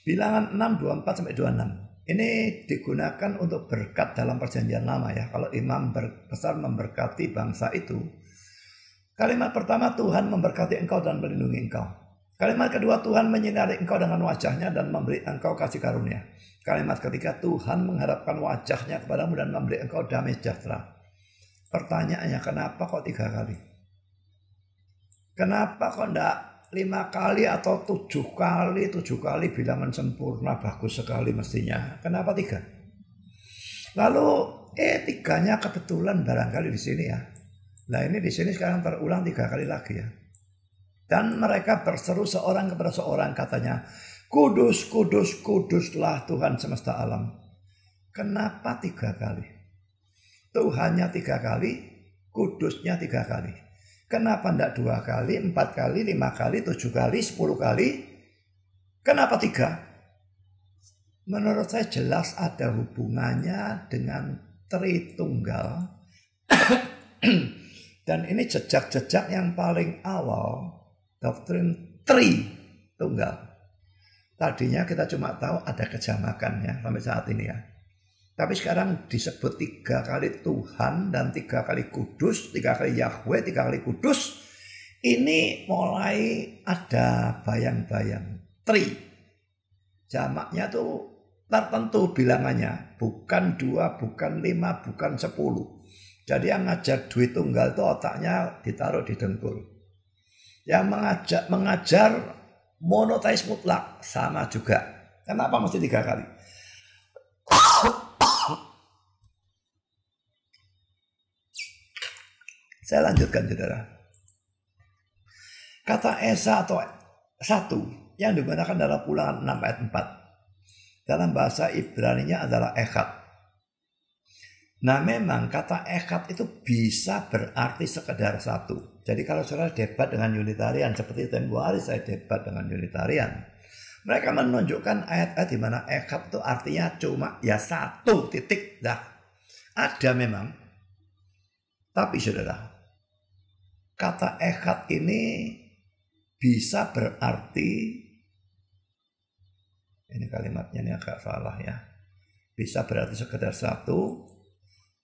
Bilangan 6, 24 sampai 26. Ini digunakan untuk berkat dalam perjanjian lama ya. Kalau imam besar memberkati bangsa itu. Kalimat pertama, Tuhan memberkati engkau dan melindungi engkau. Kalimat kedua, Tuhan menyinari engkau dengan wajahnya dan memberi engkau kasih karunia. Kalimat ketiga, Tuhan mengharapkan wajahnya kepadamu dan memberi engkau damai sejahtera. Pertanyaannya, kenapa kok 3 kali? Kenapa kok enggak 5 kali atau 7 kali? 7 kali bilangan sempurna, bagus sekali mestinya. Kenapa 3? Lalu 3-nya kebetulan barangkali di sini ya. Nah ini di sini sekarang terulang 3 kali lagi ya. Dan mereka berseru seorang kepada seorang, katanya, kudus, kudus, kuduslah Tuhan semesta alam. Kenapa 3 kali? Tuhannya 3 kali, kudusnya 3 kali. Kenapa tidak 2 kali, 4 kali, 5 kali, 7 kali, 10 kali? Kenapa 3? Menurut saya jelas ada hubungannya dengan Tritunggal. Dan ini jejak-jejak yang paling awal doktrin Tritunggal. Tadinya kita cuma tahu ada kejamakan ya sampai saat ini ya. Tapi sekarang disebut 3 kali Tuhan dan 3 kali kudus, 3 kali Yahweh, 3 kali kudus. Ini mulai ada bayang-bayang. Tri. Jamaknya tuh tertentu bilangannya, bukan 2, bukan 5, bukan 10. Jadi yang ngajar duit tunggal itu otaknya ditaruh di dengkul. Yang mengajar monoteis mutlak sama juga. Kenapa mesti 3 kali? Saya lanjutkan, saudara. Kata esa atau satu yang digunakan dalam Ulangan 6 ayat 4 dalam bahasa Ibrani-nya adalah echad. Nah, memang kata echad itu bisa berarti sekedar satu. Jadi kalau saudara debat dengan Unitarian, seperti tempo hari saya debat dengan Unitarian, mereka menunjukkan ayat-ayat di mana echad itu artinya cuma ya satu titik. Dah ada memang. Tapi saudara, kata echad ini bisa berarti, ini kalimatnya ini agak salah ya, bisa berarti sekedar satu,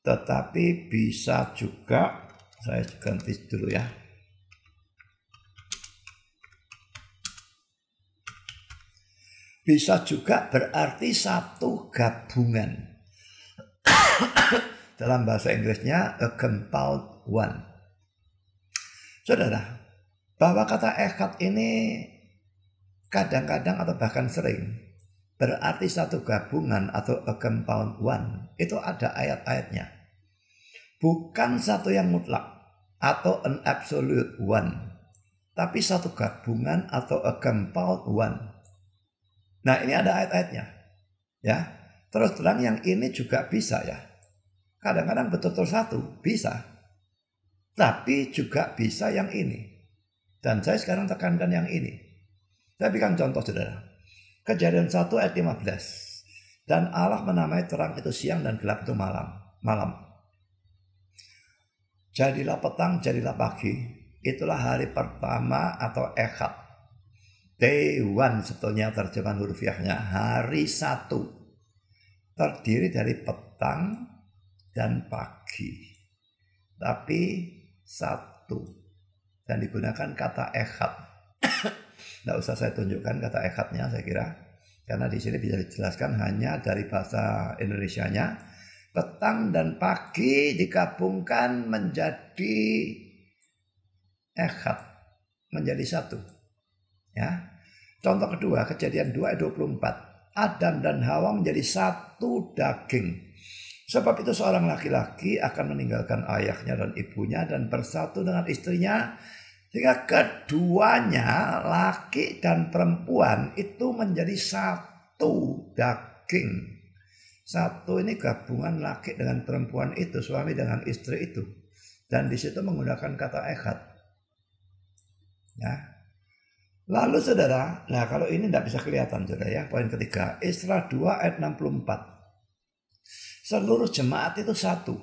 tetapi bisa juga, saya ganti dulu ya, bisa juga berarti satu gabungan. Dalam bahasa Inggrisnya a compound one. Saudara, bahwa kata echad ini kadang-kadang atau bahkan sering berarti satu gabungan atau a compound one. Itu ada ayat-ayatnya. Bukan satu yang mutlak atau an absolute one, tapi satu gabungan atau a compound one. Nah, ini ada ayat-ayatnya. Ya. Terus terang yang ini juga bisa ya. Kadang-kadang betul-betul satu, bisa. Tapi juga bisa yang ini. Dan saya sekarang tekankan yang ini. Saya berikan contoh, saudara. Kejadian 1 ayat 15. Dan Allah menamai terang itu siang dan gelap itu malam. Jadilah petang, jadilah pagi. Itulah hari pertama atau echad. Day one sebetulnya terjemahan hurufiahnya. Hari 1. Terdiri dari petang dan pagi. Tapi 1. Dan digunakan kata echad. Tidak usah saya tunjukkan kata echadnya, saya kira, karena di sini bisa dijelaskan hanya dari bahasa Indonesianya. Petang dan pagi digabungkan menjadi echad, menjadi satu. Ya. Contoh kedua, Kejadian 2 ayat 24. Adam dan Hawa menjadi satu daging. Sebab itu seorang laki-laki akan meninggalkan ayahnya dan ibunya dan bersatu dengan istrinya, sehingga keduanya, laki dan perempuan, itu menjadi satu daging. Satu ini gabungan laki dengan perempuan itu, suami dengan istri itu. Dan di situ menggunakan kata echad. Ya. Lalu saudara, nah kalau ini tidak bisa kelihatan saudara ya, poin ketiga, Isra 2 ayat 64. Seluruh jemaat itu satu.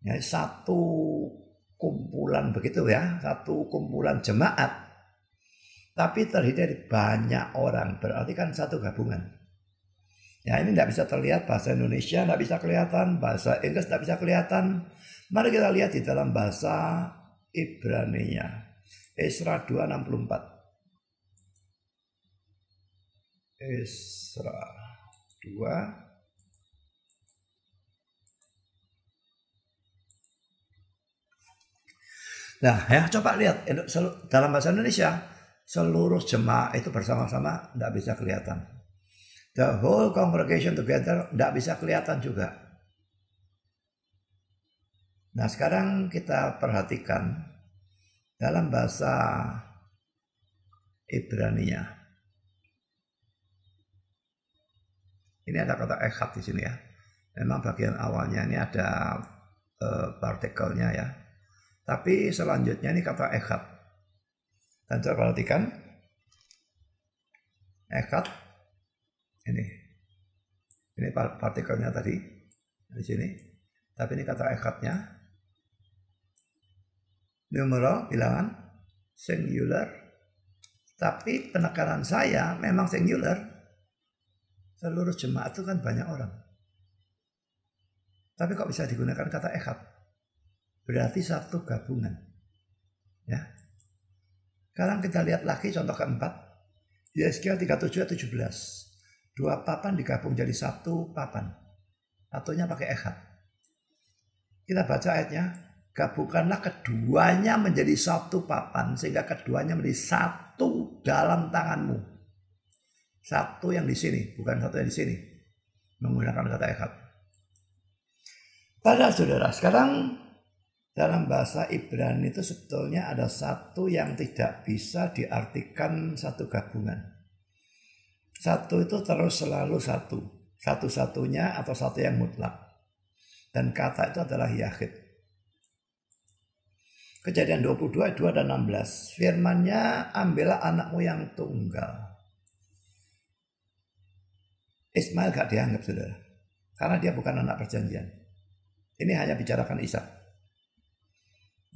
Ya, satu kumpulan begitu ya, satu kumpulan jemaat. Tapi terdiri dari banyak orang, berarti kan satu gabungan. Ya, ini tidak bisa terlihat, bahasa Indonesia tidak bisa kelihatan, bahasa Inggris tidak bisa kelihatan. Mari kita lihat di dalam bahasa Ibrani-nya. Isra 2:64. Isra 2. Nah ya, coba lihat dalam bahasa Indonesia, seluruh jemaah itu bersama-sama tidak bisa kelihatan. The whole congregation together tidak bisa kelihatan juga. Nah sekarang kita perhatikan dalam bahasa Ibrani-nya. Ini ada kata echad di sini ya. Memang bagian awalnya ini ada partikelnya ya. Tapi selanjutnya ini kata echad. Dan coba perhatikan. Echad. Ini partikelnya tadi. Di sini. Tapi ini kata echadnya. Numeral, bilangan. Singular. Tapi penekanan saya memang singular. Seluruh jemaat itu kan banyak orang. Tapi kok bisa digunakan kata echad? Berarti satu gabungan. Ya. Sekarang kita lihat lagi contoh keempat. Yeskiel 37:17. Dua papan digabung jadi satu papan. Satunya pakai echad. Kita baca ayatnya. Gabungkanlah keduanya menjadi satu papan. Sehingga keduanya menjadi satu dalam tanganmu. Satu yang di sini. Bukan satu yang di sini. Menggunakan kata echad. Padahal saudara, sekarang dalam bahasa Ibrani itu sebetulnya ada satu yang tidak bisa diartikan satu gabungan. Satu itu terus selalu satu. Satu-satunya atau satu yang mutlak. Dan kata itu adalah yahid. Kejadian 22 ayat 2 dan 16. Firman-Nya, ambillah anakmu yang tunggal. Ismail gak dianggap saudara. Karena dia bukan anak perjanjian. Ini hanya bicarakan Ishak.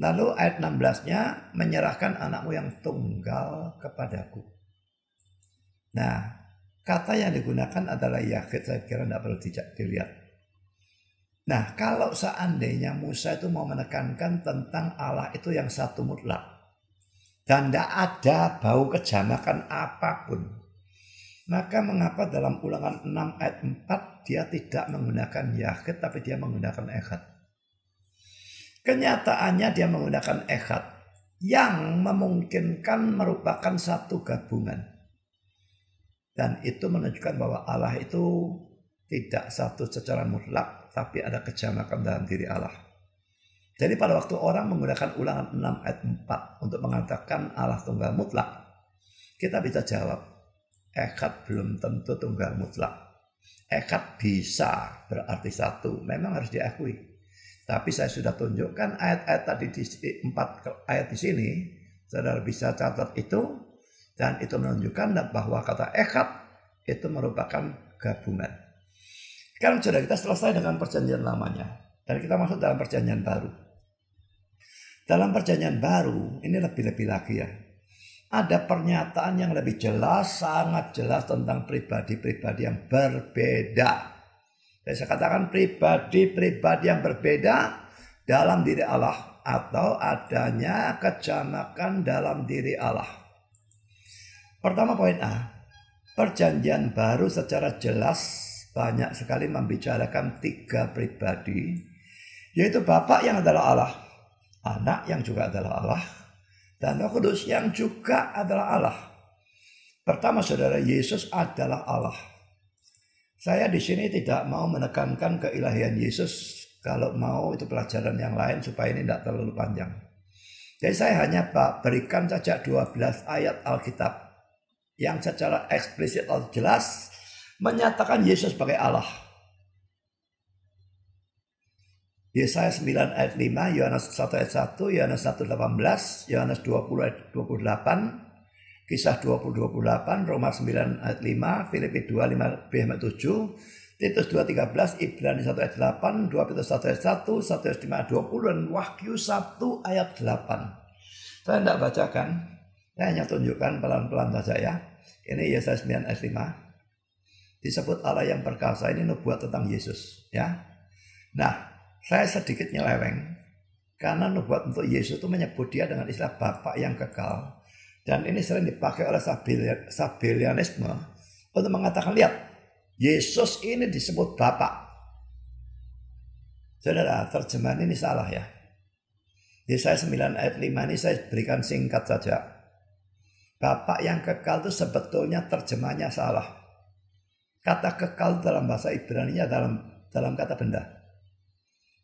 Lalu ayat 16-nya, menyerahkan anakmu yang tunggal kepadaku. Nah, kata yang digunakan adalah yahid, saya kira tidak perlu dilihat. Nah, kalau seandainya Musa itu mau menekankan tentang Allah itu yang satu mutlak. Dan tidak ada bau kejamakan apapun. Maka mengapa dalam Ulangan 6 ayat 4 dia tidak menggunakan yahid tapi dia menggunakan echad. Kenyataannya dia menggunakan echad yang memungkinkan merupakan satu gabungan. Dan itu menunjukkan bahwa Allah itu tidak satu secara mutlak, tapi ada kejamakan dalam diri Allah. Jadi pada waktu orang menggunakan Ulangan 6 ayat 4 untuk mengatakan Allah tunggal mutlak, kita bisa jawab, echad belum tentu tunggal mutlak. Echad bisa berarti satu, memang harus diakui. Tapi saya sudah tunjukkan ayat-ayat tadi di 4 ayat di sini, saudara bisa catat itu. Dan itu menunjukkan bahwa kata echad itu merupakan gabungan. Sekarang sudah kita selesai dengan perjanjian lamanya. Dan kita masuk dalam perjanjian baru. Dalam perjanjian baru, ini lebih-lebih lagi ya. Ada pernyataan yang lebih jelas, sangat jelas tentang pribadi-pribadi yang berbeda. Jadi saya katakan pribadi-pribadi yang berbeda dalam diri Allah. Atau adanya kejamakan dalam diri Allah. Pertama poin A, perjanjian baru secara jelas banyak sekali membicarakan 3 pribadi, yaitu Bapa yang adalah Allah, Anak yang juga adalah Allah, dan Roh Kudus yang juga adalah Allah. Pertama saudara, Yesus adalah Allah. Saya di sini tidak mau menekankan keilahian Yesus, kalau mau itu pelajaran yang lain supaya ini tidak terlalu panjang. Jadi saya hanya berikan saja 12 ayat Alkitab yang secara eksplisit atau jelas menyatakan Yesus sebagai Allah. Yesaya 9 ayat 5, Yohanes 1 ayat 1, Yohanes 1 18, Yohanes 20 ayat 28, Kisah 20-28, Roma 9 ayat 5, Filipi 2 5b 7, Titus 2 13, Ibrani 1 ayat 8, 2 Petrus 1 ayat 1, 1 Yohanes 5 ayat 20, dan Wahyu 1 ayat 8. Saya tidak bacakan. Saya hanya tunjukkan pelan-pelan saja ya. Ini Yesaya 9 ayat 5. Disebut Allah yang perkasa, ini nubuat tentang Yesus ya. Nah, saya sedikit nyeleweng karena nubuat untuk Yesus itu menyebut dia dengan istilah Bapa yang kekal. Dan ini sering dipakai oleh Sabellianisme untuk mengatakan, lihat, Yesus ini disebut Bapa. Saudara, terjemahan ini salah ya. Yesaya 9 ayat 5 ini saya berikan singkat saja. Bapa yang kekal itu sebetulnya terjemahnya salah. Kata kekal dalam bahasa Ibrani-nya dalam kata benda.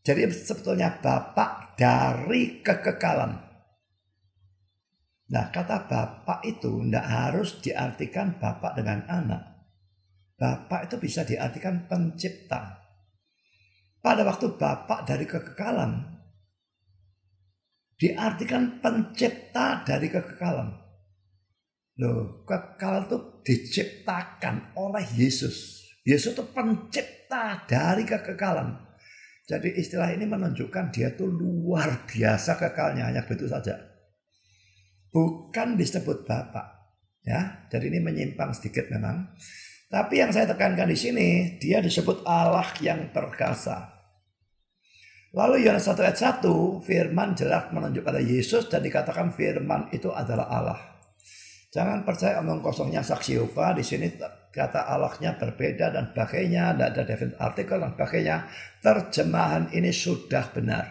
Jadi sebetulnya Bapa dari kekekalan. Nah, kata Bapa itu tidak harus diartikan Bapa dengan anak. Bapa itu bisa diartikan pencipta. Pada waktu Bapa dari kekekalan, diartikan pencipta dari kekekalan. Loh, kekal itu diciptakan oleh Yesus. Yesus itu pencipta dari kekekalan. Jadi istilah ini menunjukkan dia itu luar biasa kekalnya, hanya begitu saja. Bukan disebut Bapa. Ya, jadi ini menyimpang sedikit memang. Tapi yang saya tekankan di sini, dia disebut Allah yang perkasa. Lalu Yohanes 1 ayat 1, firman jelas menunjuk pada Yesus dan dikatakan firman itu adalah Allah. Jangan percaya omong kosongnya saksi Yehova. Di sini kata Allahnya berbeda dan sebagainya, tidak ada definite artikel dan sebagainya. Terjemahan ini sudah benar.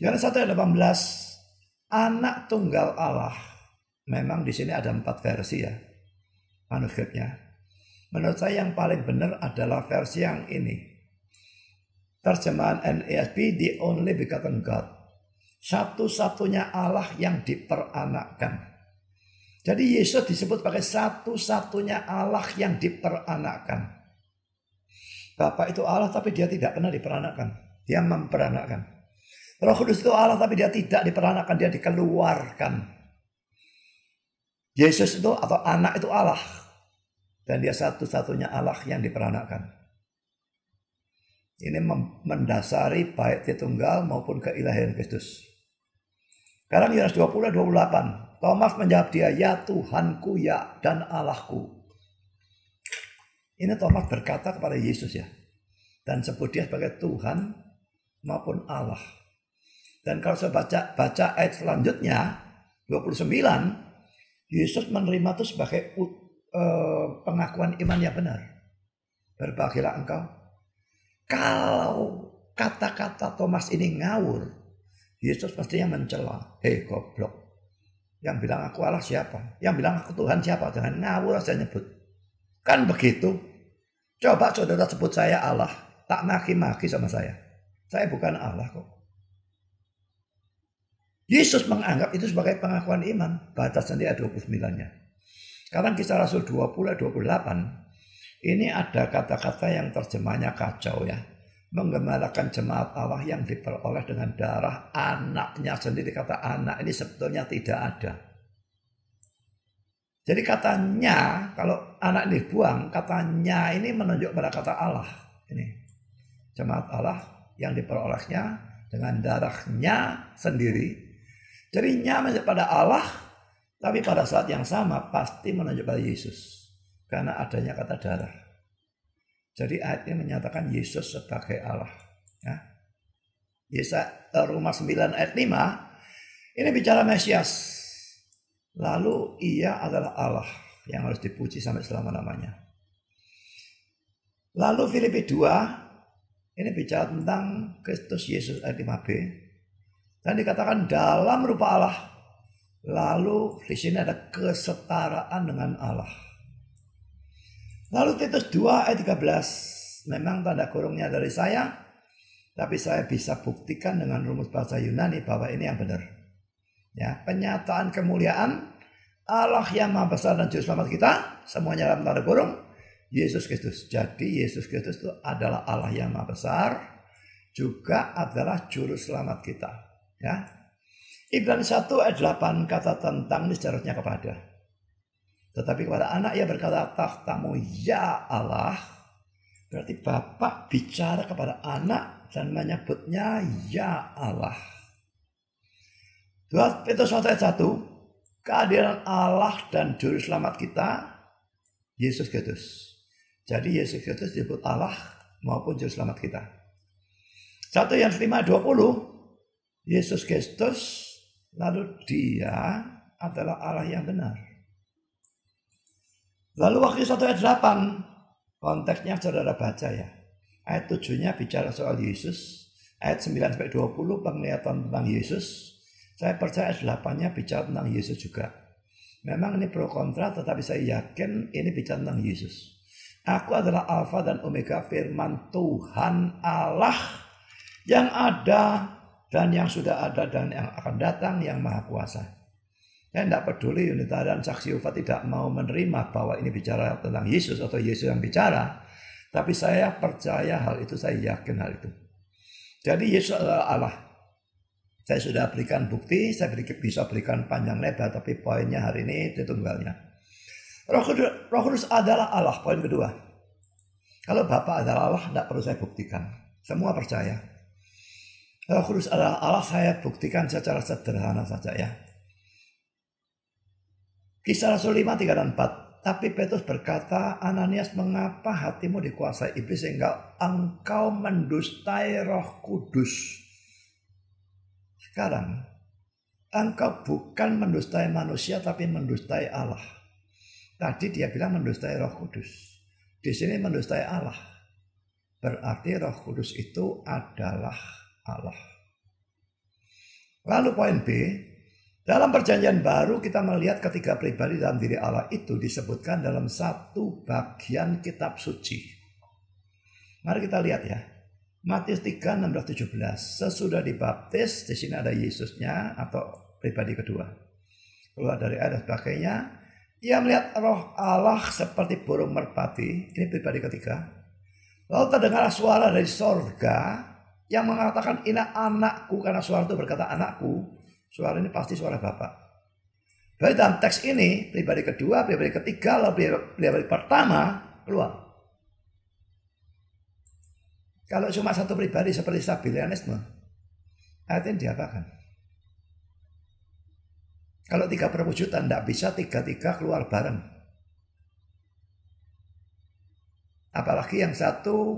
Yohanes 1 ayat 18, anak tunggal Allah. Memang di sini ada 4 versi ya manuskripnya. Menurut saya yang paling benar adalah versi yang ini. Terjemahan NASB, the only begotten God. Satu-satunya Allah yang diperanakkan. Jadi Yesus disebut sebagai satu-satunya Allah yang diperanakkan. Bapa itu Allah tapi dia tidak pernah diperanakkan. Dia memperanakkan. Roh Kudus itu Allah tapi dia tidak diperanakkan, dia dikeluarkan. Yesus itu atau anak itu Allah. Dan dia satu-satunya Allah yang diperanakkan. Ini mendasari baik Tritunggal maupun keilahian Kristus. Sekarang Yohanes 20:28. Thomas menjawab dia, ya Tuhanku ya dan Allahku. Ini Thomas berkata kepada Yesus ya. Dan sebut dia sebagai Tuhan maupun Allah. Dan kalau saya baca ayat selanjutnya, 29, Yesus menerima itu sebagai pengakuan iman yang benar. Berbahagialah engkau. Kalau kata-kata Thomas ini ngawur, Yesus pastinya mencela. Hei goblok. Yang bilang aku Allah siapa? Yang bilang aku Tuhan siapa? Jangan ngawur aja nyebut. Kan begitu. Coba saudara sebut saya Allah. Tak maki-maki sama saya. Saya bukan Allah kok. Yesus menganggap itu sebagai pengakuan iman. Baca sendiri ayat 29-nya. Sekarang Kisah Rasul 20-28. Ini ada kata-kata yang terjemahnya kacau ya. Menggembalakan jemaat Allah yang diperoleh dengan darah anaknya sendiri. Kata anak ini sebetulnya tidak ada. Jadi katanya kalau anak ini dibuang, katanya ini menunjuk pada kata Allah. Ini jemaat Allah yang diperolehnya dengan darahnya sendiri. Jadi nya menunjuk pada Allah, tapi pada saat yang sama pasti menunjuk pada Yesus. Karena adanya kata darah. Jadi ayat ini menyatakan Yesus sebagai Allah. Ya. Roma 9 ayat 5. Ini bicara Mesias. Lalu ia adalah Allah yang harus dipuji sampai selama-lamanya. Lalu Filipi 2. Ini bicara tentang Kristus Yesus ayat 5b. Dan dikatakan dalam rupa Allah. Lalu di sini ada kesetaraan dengan Allah. Lalu Titus 2 ayat 13. Memang tanda kurungnya dari saya. Tapi saya bisa buktikan dengan rumus bahasa Yunani bahwa ini yang benar. Ya, penyataan kemuliaan Allah yang maha besar dan juru selamat kita. Semuanya dalam tanda kurung. Yesus Kristus. Jadi Yesus Kristus itu adalah Allah yang maha besar. Juga adalah juru selamat kita. Ya. Ibrani 1 ayat 8 kata tentang ini seharusnya kepada. Tetapi kepada anak ia berkata tahtamu ya Allah. Berarti Bapa bicara kepada anak dan menyebutnya ya Allah. 2 Petrus 1 ayat 1. Kehadiran Allah dan juru selamat kita Yesus Kristus. Jadi Yesus Kristus disebut Allah maupun juru selamat kita. 1 Yohanes 5:20. Yesus Kristus lalu dia adalah Allah yang benar. Lalu Wahyu 1 ayat 8. Konteksnya saudara baca ya. Ayat 7-nya bicara soal Yesus. Ayat 9-20 penglihatan tentang Yesus. Saya percaya ayat 8-nya bicara tentang Yesus juga. Memang ini pro kontra tetapi saya yakin ini bicara tentang Yesus. Aku adalah Alfa dan Omega, firman Tuhan Allah yang ada dan yang sudah ada dan yang akan datang, yang maha kuasa. Saya tidak peduli Unitarian Saksi Yehova tidak mau menerima bahwa ini bicara tentang Yesus atau Yesus yang bicara. Tapi saya percaya hal itu, saya yakin hal itu. Jadi Yesus adalah Allah. Saya sudah berikan bukti, saya bisa berikan panjang lebar, tapi poinnya hari ini Tritunggalnya. Roh Kudus adalah Allah, poin kedua. Kalau Bapa adalah Allah, tidak perlu saya buktikan. Semua percaya. Roh Kudus adalah Allah, saya buktikan secara sederhana saja ya. Kisah Rasul 5, 3 dan 4. Tapi Petrus berkata, Ananias, mengapa hatimu dikuasai iblis sehingga engkau mendustai Roh Kudus? Sekarang, engkau bukan mendustai manusia tapi mendustai Allah. Tadi dia bilang mendustai Roh Kudus. Di sini mendustai Allah. Berarti Roh Kudus itu adalah Allah. Lalu poin B, dalam perjanjian baru kita melihat ketiga pribadi dalam diri Allah itu disebutkan dalam satu bagian kitab suci. Mari kita lihat ya. Matius 3, 16, 17. Sesudah dibaptis, di sini ada Yesusnya atau pribadi kedua. Keluar dari air dan sebagainya. Ia melihat Roh Allah seperti burung merpati. Ini pribadi ketiga. Lalu terdengar suara dari sorga yang mengatakan, ini anakku. Karena suara itu berkata anakku. Suara ini pasti suara Bapa. Baik, dalam teks ini pribadi kedua, pribadi ketiga, lalu pribadi pertama keluar. Kalau cuma satu pribadi seperti Sabellianisme, artinya diapakan? Kalau tiga perwujudan tidak bisa tiga-tiga keluar bareng. Apalagi yang satu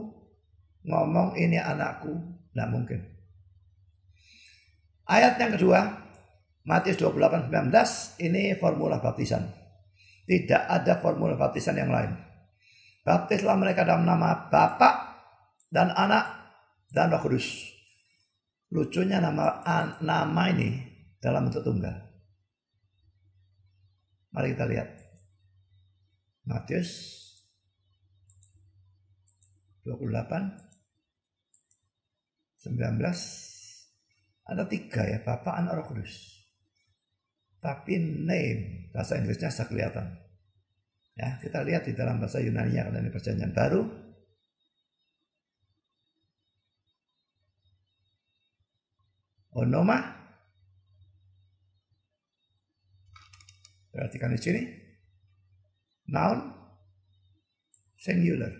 ngomong ini anakku, tidak mungkin. Ayat yang kedua, Matius 28, 19, ini formula baptisan. Tidak ada formula baptisan yang lain. Baptislah mereka dalam nama Bapa dan Anak dan Roh Kudus. Lucunya nama ini dalam bentuk tunggal. Mari kita lihat. Matius 28, 19. Ada tiga ya, Bapa, Anak, Roh Kudus. Tapi name, bahasa Inggrisnya sudah kelihatan. Ya, kita lihat di dalam bahasa Yunani-nya karena ini perjanjian baru. Onoma. Perhatikan di sini. Noun singular.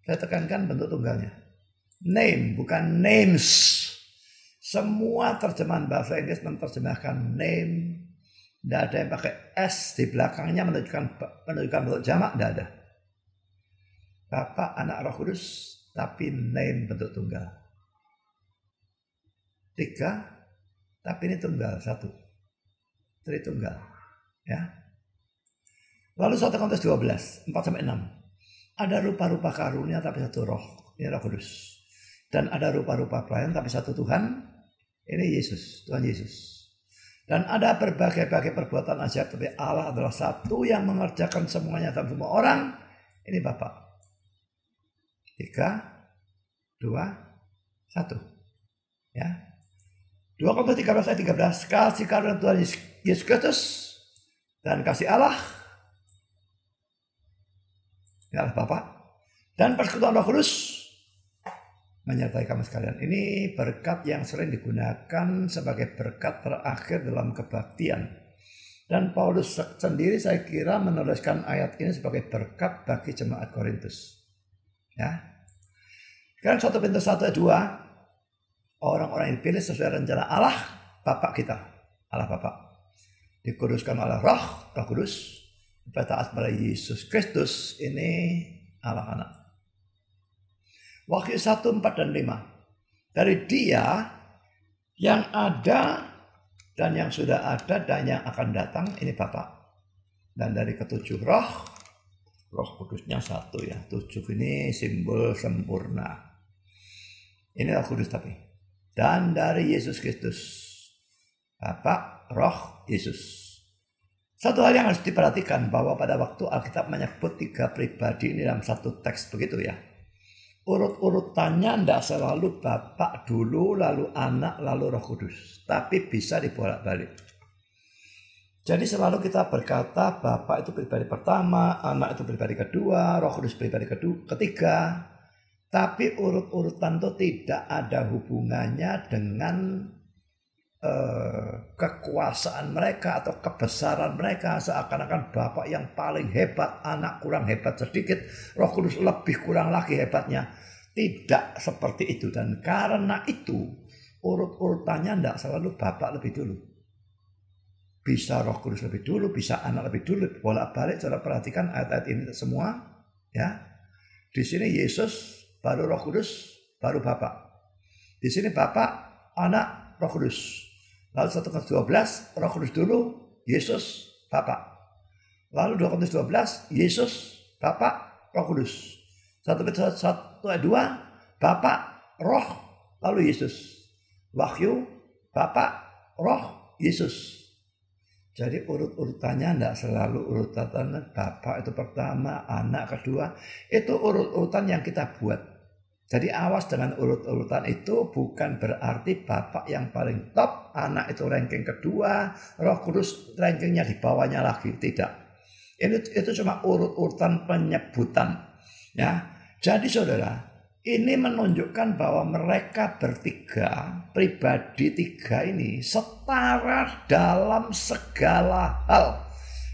Saya tekankan bentuk tunggalnya. Name bukan names. Semua terjemahan bahasa Inggris menerjemahkan name. Tidak ada yang pakai S di belakangnya menunjukkan bentuk jamak, tidak ada. Bapa, Anak, Roh Kudus, tapi name bentuk tunggal. Tiga, tapi ini tunggal, satu. Tritunggal. Ya. Lalu 1 Korintus 12, 4-6. Ada rupa-rupa karunia tapi satu roh. Ini Roh Kudus. Dan ada rupa-rupa pelayan tapi satu Tuhan. Ini Yesus, Tuhan Yesus. Dan ada berbagai-bagai perbuatan ajaib tapi Allah adalah satu yang mengerjakan semuanya dalam semua orang. Ini Bapa. 3, 2, 1. Ya. 2 Korintus 13 ayat 13. Kasih karunia Tuhan Yesus Kristus dan kasih Allah, ini Allah Bapa, dan persekutuan Roh Kudus menyertai kamu sekalian. Ini berkat yang sering digunakan sebagai berkat terakhir dalam kebaktian. Dan Paulus sendiri saya kira menuliskan ayat ini sebagai berkat bagi jemaat Korintus. Ya. Kan 1 Petrus 1 ayat 2. Orang-orang yang dipilih sesuai rencana Allah, Bapa kita. Allah Bapa. Dikuduskan oleh Roh Kudus. Supaya taat pada Yesus Kristus. Ini Allah Anak. Wahyu 1, 4, dan 5. Dari Dia yang ada dan yang sudah ada dan yang akan datang, ini Bapa. Dan dari ketujuh roh Kudusnya satu ya. 7 ini simbol sempurna. Ini Roh Kudus tapi. Dan dari Yesus Kristus. Bapa, Roh, Yesus. Satu hal yang harus diperhatikan bahwa pada waktu Alkitab menyebut 3 pribadi ini dalam satu teks begitu ya. Urut-urutannya tidak selalu Bapa dulu, lalu Anak, lalu Roh Kudus. Tapi bisa dibolak-balik. Jadi selalu kita berkata Bapa itu pribadi pertama, Anak itu pribadi kedua, Roh Kudus pribadi ketiga. Tapi urut-urutan itu tidak ada hubungannya dengan kekuasaan mereka atau kebesaran mereka. Seakan-akan Bapa yang paling hebat, Anak kurang hebat sedikit, Roh Kudus lebih kurang lagi hebatnya. Tidak seperti itu. Dan karena itu urut-urutannya tidak selalu Bapa lebih dulu. Bisa Roh Kudus lebih dulu, bisa Anak lebih dulu. Bolak-balik, saudara perhatikan ayat-ayat ini semua. Ya, di sini Yesus, baru Roh Kudus, baru Bapa. Di sini Bapa, Anak, Roh Kudus. Lalu 1 Korintus 12, Roh Kudus dulu, Yesus, Bapa. Lalu 2 Korintus 12, Yesus, Bapa, Roh Kudus. 1 Petrus 1 ayat 2, Bapa, Roh, lalu Yesus. Wahyu, Bapa, Roh, Yesus. Jadi urut-urutannya tidak selalu urutannya Bapak itu pertama, anak kedua. Itu urut-urutan yang kita buat. Jadi awas dengan urut-urutan itu, bukan berarti Bapak yang paling top, anak itu ranking kedua, Roh Kudus rankingnya di bawahnya lagi. Tidak. Itu cuma urut-urutan penyebutan. Ya. Jadi saudara, ini menunjukkan bahwa mereka bertiga, pribadi tiga ini setara dalam segala hal.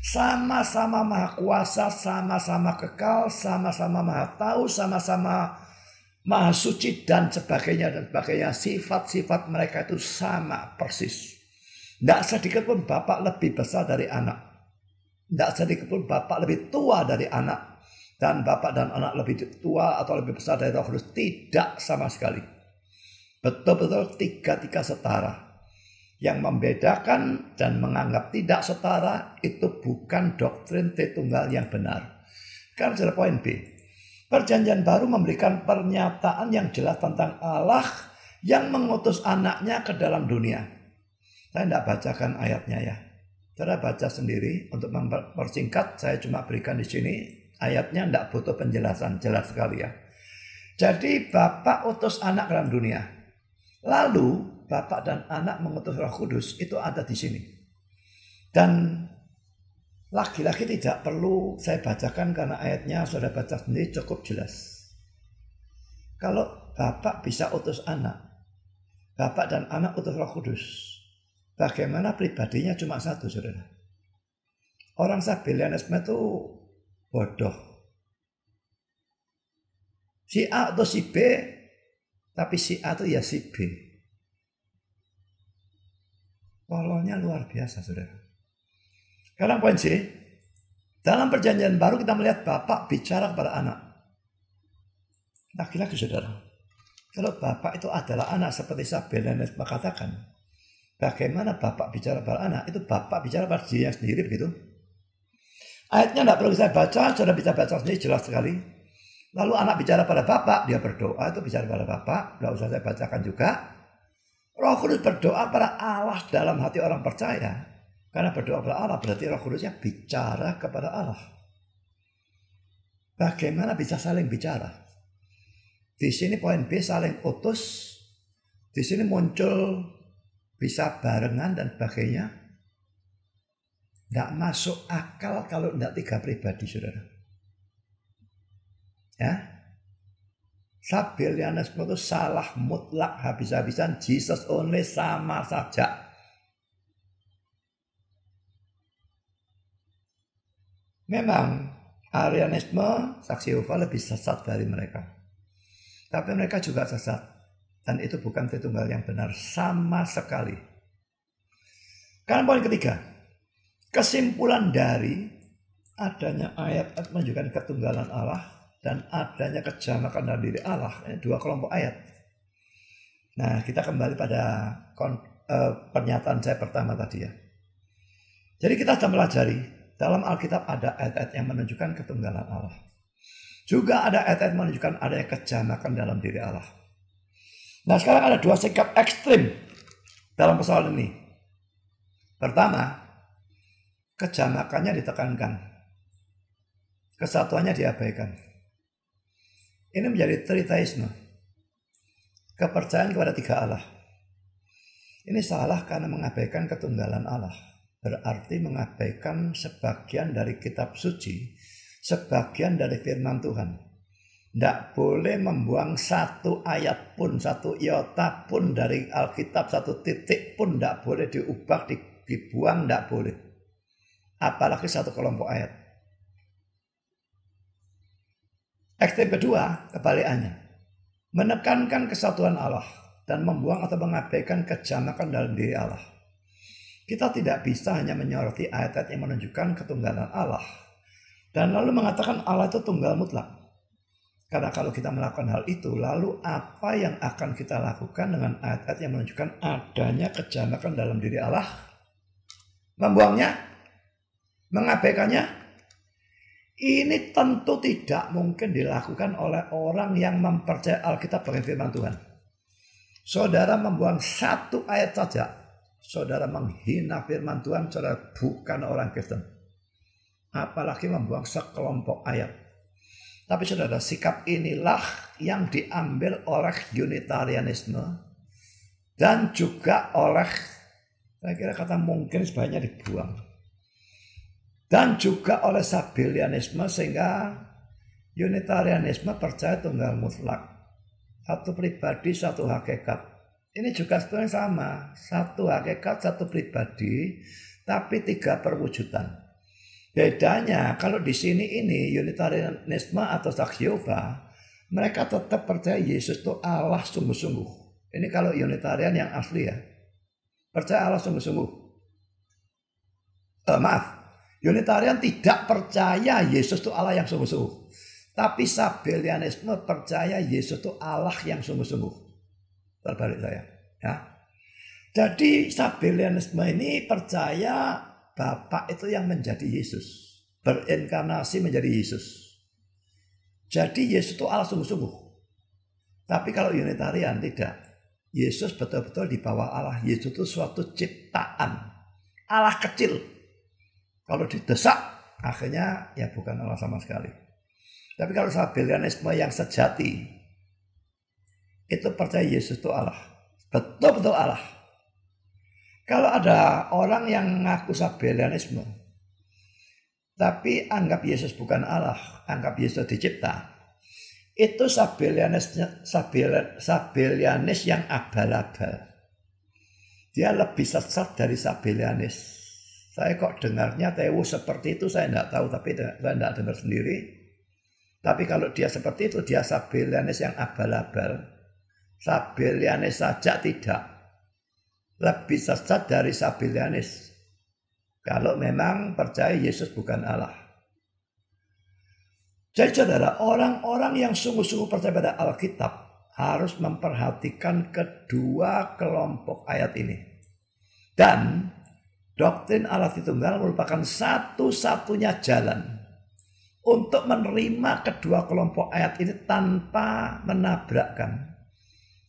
Sama-sama maha kuasa, sama-sama kekal, sama-sama maha tahu, sama-sama maha suci dan sebagainya dan sebagainya. Sifat-sifat mereka itu sama persis. Tidak sedikit pun Bapak lebih besar dari anak. Tidak sedikit pun Bapak lebih tua dari anak. Dan Bapak dan anak lebih tua atau lebih besar dari Roh Kudus. Tidak sama sekali. Betul-betul tiga-tiga setara. Yang membedakan dan menganggap tidak setara itu bukan doktrin Tritunggal yang benar. Karena sudah poin B. Perjanjian Baru memberikan pernyataan yang jelas tentang Allah yang mengutus anaknya ke dalam dunia. Saya tidak bacakan ayatnya ya. Saudara baca sendiri. Untuk mempersingkat saya cuma berikan di sini. Ayatnya tidak butuh penjelasan. Jelas sekali ya. Jadi Bapak utus anak ke dalam dunia. Lalu Bapak dan anak mengutus Roh Kudus. Itu ada di sini. Dan lagi-lagi tidak perlu saya bacakan karena ayatnya sudah baca sendiri cukup jelas. Kalau Bapak bisa utus anak, Bapak dan anak utus Roh Kudus, bagaimana pribadinya cuma satu, saudara? Orang Sabellianisme itu bodoh. Si A atau si B, tapi si A itu ya si B. Tololnya luar biasa, saudara. Sekarang poin C. Dalam perjanjian baru kita melihat Bapak bicara kepada anak. Laki-laki saudara. Kalau Bapak itu adalah anak seperti Sabellianisme katakan. Bagaimana Bapak bicara kepada anak? Itu Bapak bicara pada dirinya sendiri begitu. Ayatnya tidak perlu saya baca. Sudah bisa baca sendiri jelas sekali. Lalu anak bicara pada Bapak. Dia berdoa itu bicara pada Bapak. Tidak usah saya bacakan juga. Roh Kudus berdoa pada Allah dalam hati orang percaya. Karena berdoa kepada Allah berarti Roh Kudusnya bicara kepada Allah. Bagaimana bisa saling bicara? Di sini poin B saling utus. Di sini muncul bisa barengan dan sebagainya. Tidak masuk akal kalau tidak tiga pribadi, saudara. Ya, Sabellianisme itu salah mutlak habis-habisan. Jesus only sama saja. Memang Arianisme, saksi Yehova lebih sesat dari mereka. Tapi mereka juga sesat. Dan itu bukan Tritunggal yang benar sama sekali. Karena poin ketiga. Kesimpulan dari adanya ayat menunjukkan ketunggalan Allah. Dan adanya kejamakan dalam diri Allah. Ini dua kelompok ayat. Nah kita kembali pada pernyataan saya pertama tadi ya. Jadi kita sudah pelajari. Dalam Alkitab ada ayat-ayat yang menunjukkan ketunggalan Allah. Juga ada ayat-ayat yang menunjukkan adanya kejamakan dalam diri Allah. Nah sekarang ada dua sikap ekstrim dalam persoalan ini. Pertama, kejamakannya ditekankan. Kesatuannya diabaikan. Ini menjadi triteisme. Kepercayaan kepada tiga Allah. Ini salah karena mengabaikan ketunggalan Allah. Berarti mengabaikan sebagian dari kitab suci, sebagian dari firman Tuhan. Tidak boleh membuang satu ayat pun, satu iota pun dari Alkitab, satu titik pun tidak boleh diubah, dibuang, tidak boleh. Apalagi satu kelompok ayat. Ekstrem kedua, kebalikannya. Menekankan kesatuan Allah dan membuang atau mengabaikan kejamakan dalam diri Allah. Kita tidak bisa hanya menyoroti ayat-ayat yang menunjukkan ketunggalan Allah. Dan lalu mengatakan Allah itu tunggal mutlak. Karena kalau kita melakukan hal itu, lalu apa yang akan kita lakukan dengan ayat-ayat yang menunjukkan adanya kejamakan dalam diri Allah? Membuangnya? Mengabaikannya? Ini tentu tidak mungkin dilakukan oleh orang yang mempercayai Alkitab sebagai firman Tuhan. Saudara membuang satu ayat saja, saudara menghina firman Tuhan, saudara bukan orang Kristen. Apalagi membuang sekelompok ayat. Tapi saudara, sikap inilah yang diambil oleh Unitarianisme dan juga oleh, saya kira kata mungkin sebaiknya dibuang. Dan juga oleh Sabellianisme, sehingga Unitarianisme percaya tunggal mutlak. Satu pribadi, satu hakikat. Ini juga sebenarnya sama. Satu hakikat, satu pribadi, tapi tiga perwujudan. Bedanya kalau di sini ini Unitarianisme atau Saksi Yehova, mereka tetap percaya Yesus itu Allah sungguh-sungguh. Ini kalau Unitarian yang asli ya. Percaya Allah sungguh-sungguh. Unitarian tidak percaya Yesus itu Allah yang sungguh-sungguh. Tapi Sabellianisme percaya Yesus itu Allah yang sungguh-sungguh. Terbalik saya. Ya. Jadi Sabellianisme ini percaya Bapa itu yang menjadi Yesus. Berinkarnasi menjadi Yesus. Jadi Yesus itu Allah sungguh-sungguh. Tapi kalau Unitarian tidak. Yesus betul-betul di bawah Allah. Yesus itu suatu ciptaan. Allah kecil. Kalau didesak, akhirnya ya bukan Allah sama sekali. Tapi kalau Sabellianisme yang sejati, itu percaya Yesus itu Allah. Betul-betul Allah. Kalau ada orang yang ngaku Sabellianisme, tapi anggap Yesus bukan Allah, anggap Yesus dicipta, itu Sabellianis yang abal-abal. Dia lebih sesat dari Sabellianis. Saya kok dengarnya Tewu seperti itu, saya tidak tahu, tapi saya tidak dengar sendiri. Tapi kalau dia seperti itu, dia Sabellianis yang abal-abal. Sabellianis saja tidak. Lebih sesat dari Sabellianis. Kalau memang percaya Yesus bukan Allah. Jadi saudara, orang-orang yang sungguh-sungguh percaya pada Alkitab harus memperhatikan kedua kelompok ayat ini. Dan doktrin Allah Tritunggal merupakan satu-satunya jalan untuk menerima kedua kelompok ayat ini tanpa menabrakkan.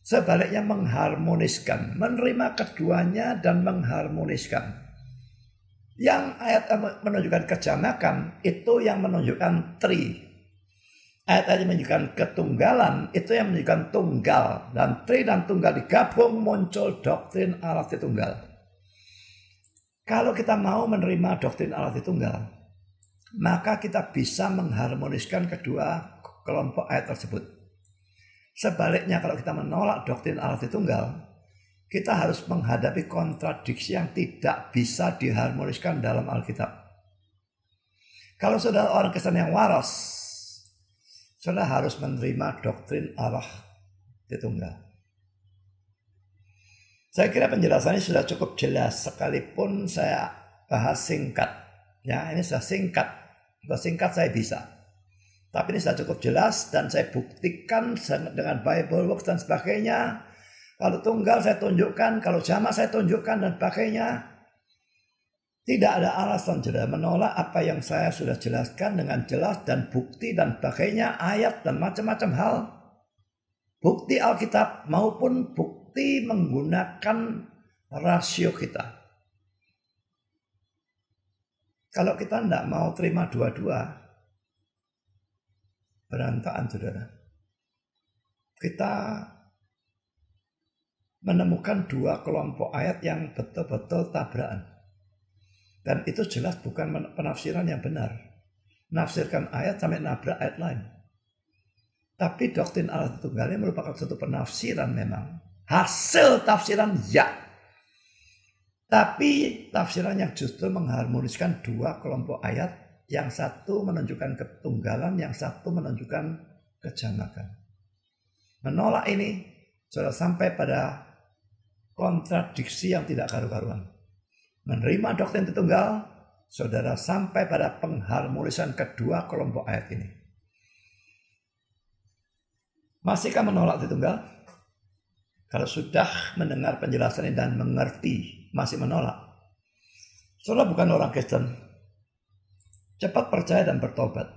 Sebaliknya mengharmoniskan, menerima keduanya dan mengharmoniskan. Yang ayat menunjukkan kejamakan itu yang menunjukkan tri. Ayat-ayat yang menunjukkan ketunggalan itu yang menunjukkan tunggal. Dan tri dan tunggal digabung muncul doktrin Allah Tritunggal. Kalau kita mau menerima doktrin Allah Tritunggal, maka kita bisa mengharmoniskan kedua kelompok ayat tersebut. Sebaliknya kalau kita menolak doktrin Allah Tritunggal, kita harus menghadapi kontradiksi yang tidak bisa diharmoniskan dalam Alkitab. Kalau saudara orang Kristen yang waras, saudara harus menerima doktrin Allah Tritunggal. Saya kira penjelasannya sudah cukup jelas, sekalipun saya bahas singkat. Ya, ini sudah singkat. Kalau singkat saya bisa. Tapi ini sudah cukup jelas dan saya buktikan dengan Bible Works dan sebagainya. Kalau tunggal saya tunjukkan, kalau jamak saya tunjukkan dan sebagainya. Tidak ada alasan saudara menolak apa yang saya sudah jelaskan dengan jelas dan bukti dan sebagainya, ayat dan macam-macam hal. Bukti Alkitab maupun bukti menggunakan rasio kita. Kalau kita tidak mau terima dua-dua, berantakan saudara. Kita menemukan dua kelompok ayat yang betul-betul tabrakan. Dan itu jelas bukan penafsiran yang benar. Menafsirkan ayat sampai nabrak ayat lain. Tapi doktrin Allah Tritunggal ini merupakan suatu penafsiran memang. Hasil tafsiran ya. Tapi tafsiran yang justru mengharmoniskan dua kelompok ayat. Yang satu menunjukkan ketunggalan, yang satu menunjukkan kejamakan. Menolak ini sudah sampai pada kontradiksi yang tidak karu-karuan. Menerima doktrin Tritunggal, saudara sampai pada pengharmonisan kedua kelompok ayat ini. Masihkah menolak Tritunggal? Kalau sudah mendengar penjelasan ini dan mengerti, masih menolak, saudara bukan orang Kristen. Cepat percaya dan bertobat.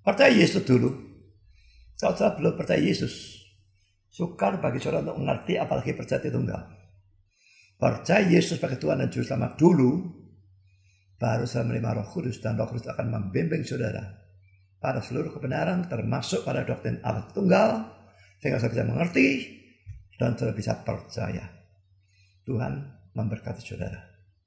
Percaya Yesus dulu. Kalau saudara belum percaya Yesus, sukar bagi saudara untuk mengerti apalagi percaya Tritunggal. Percaya Yesus sebagai Tuhan dan Juru Selamat dulu, baru saudara menerima Roh Kudus, dan Roh Kudus akan membimbing saudara pada seluruh kebenaran, termasuk pada doktrin Allah Tunggal, sehingga saudara bisa mengerti dan saudara bisa percaya. Tuhan memberkati saudara.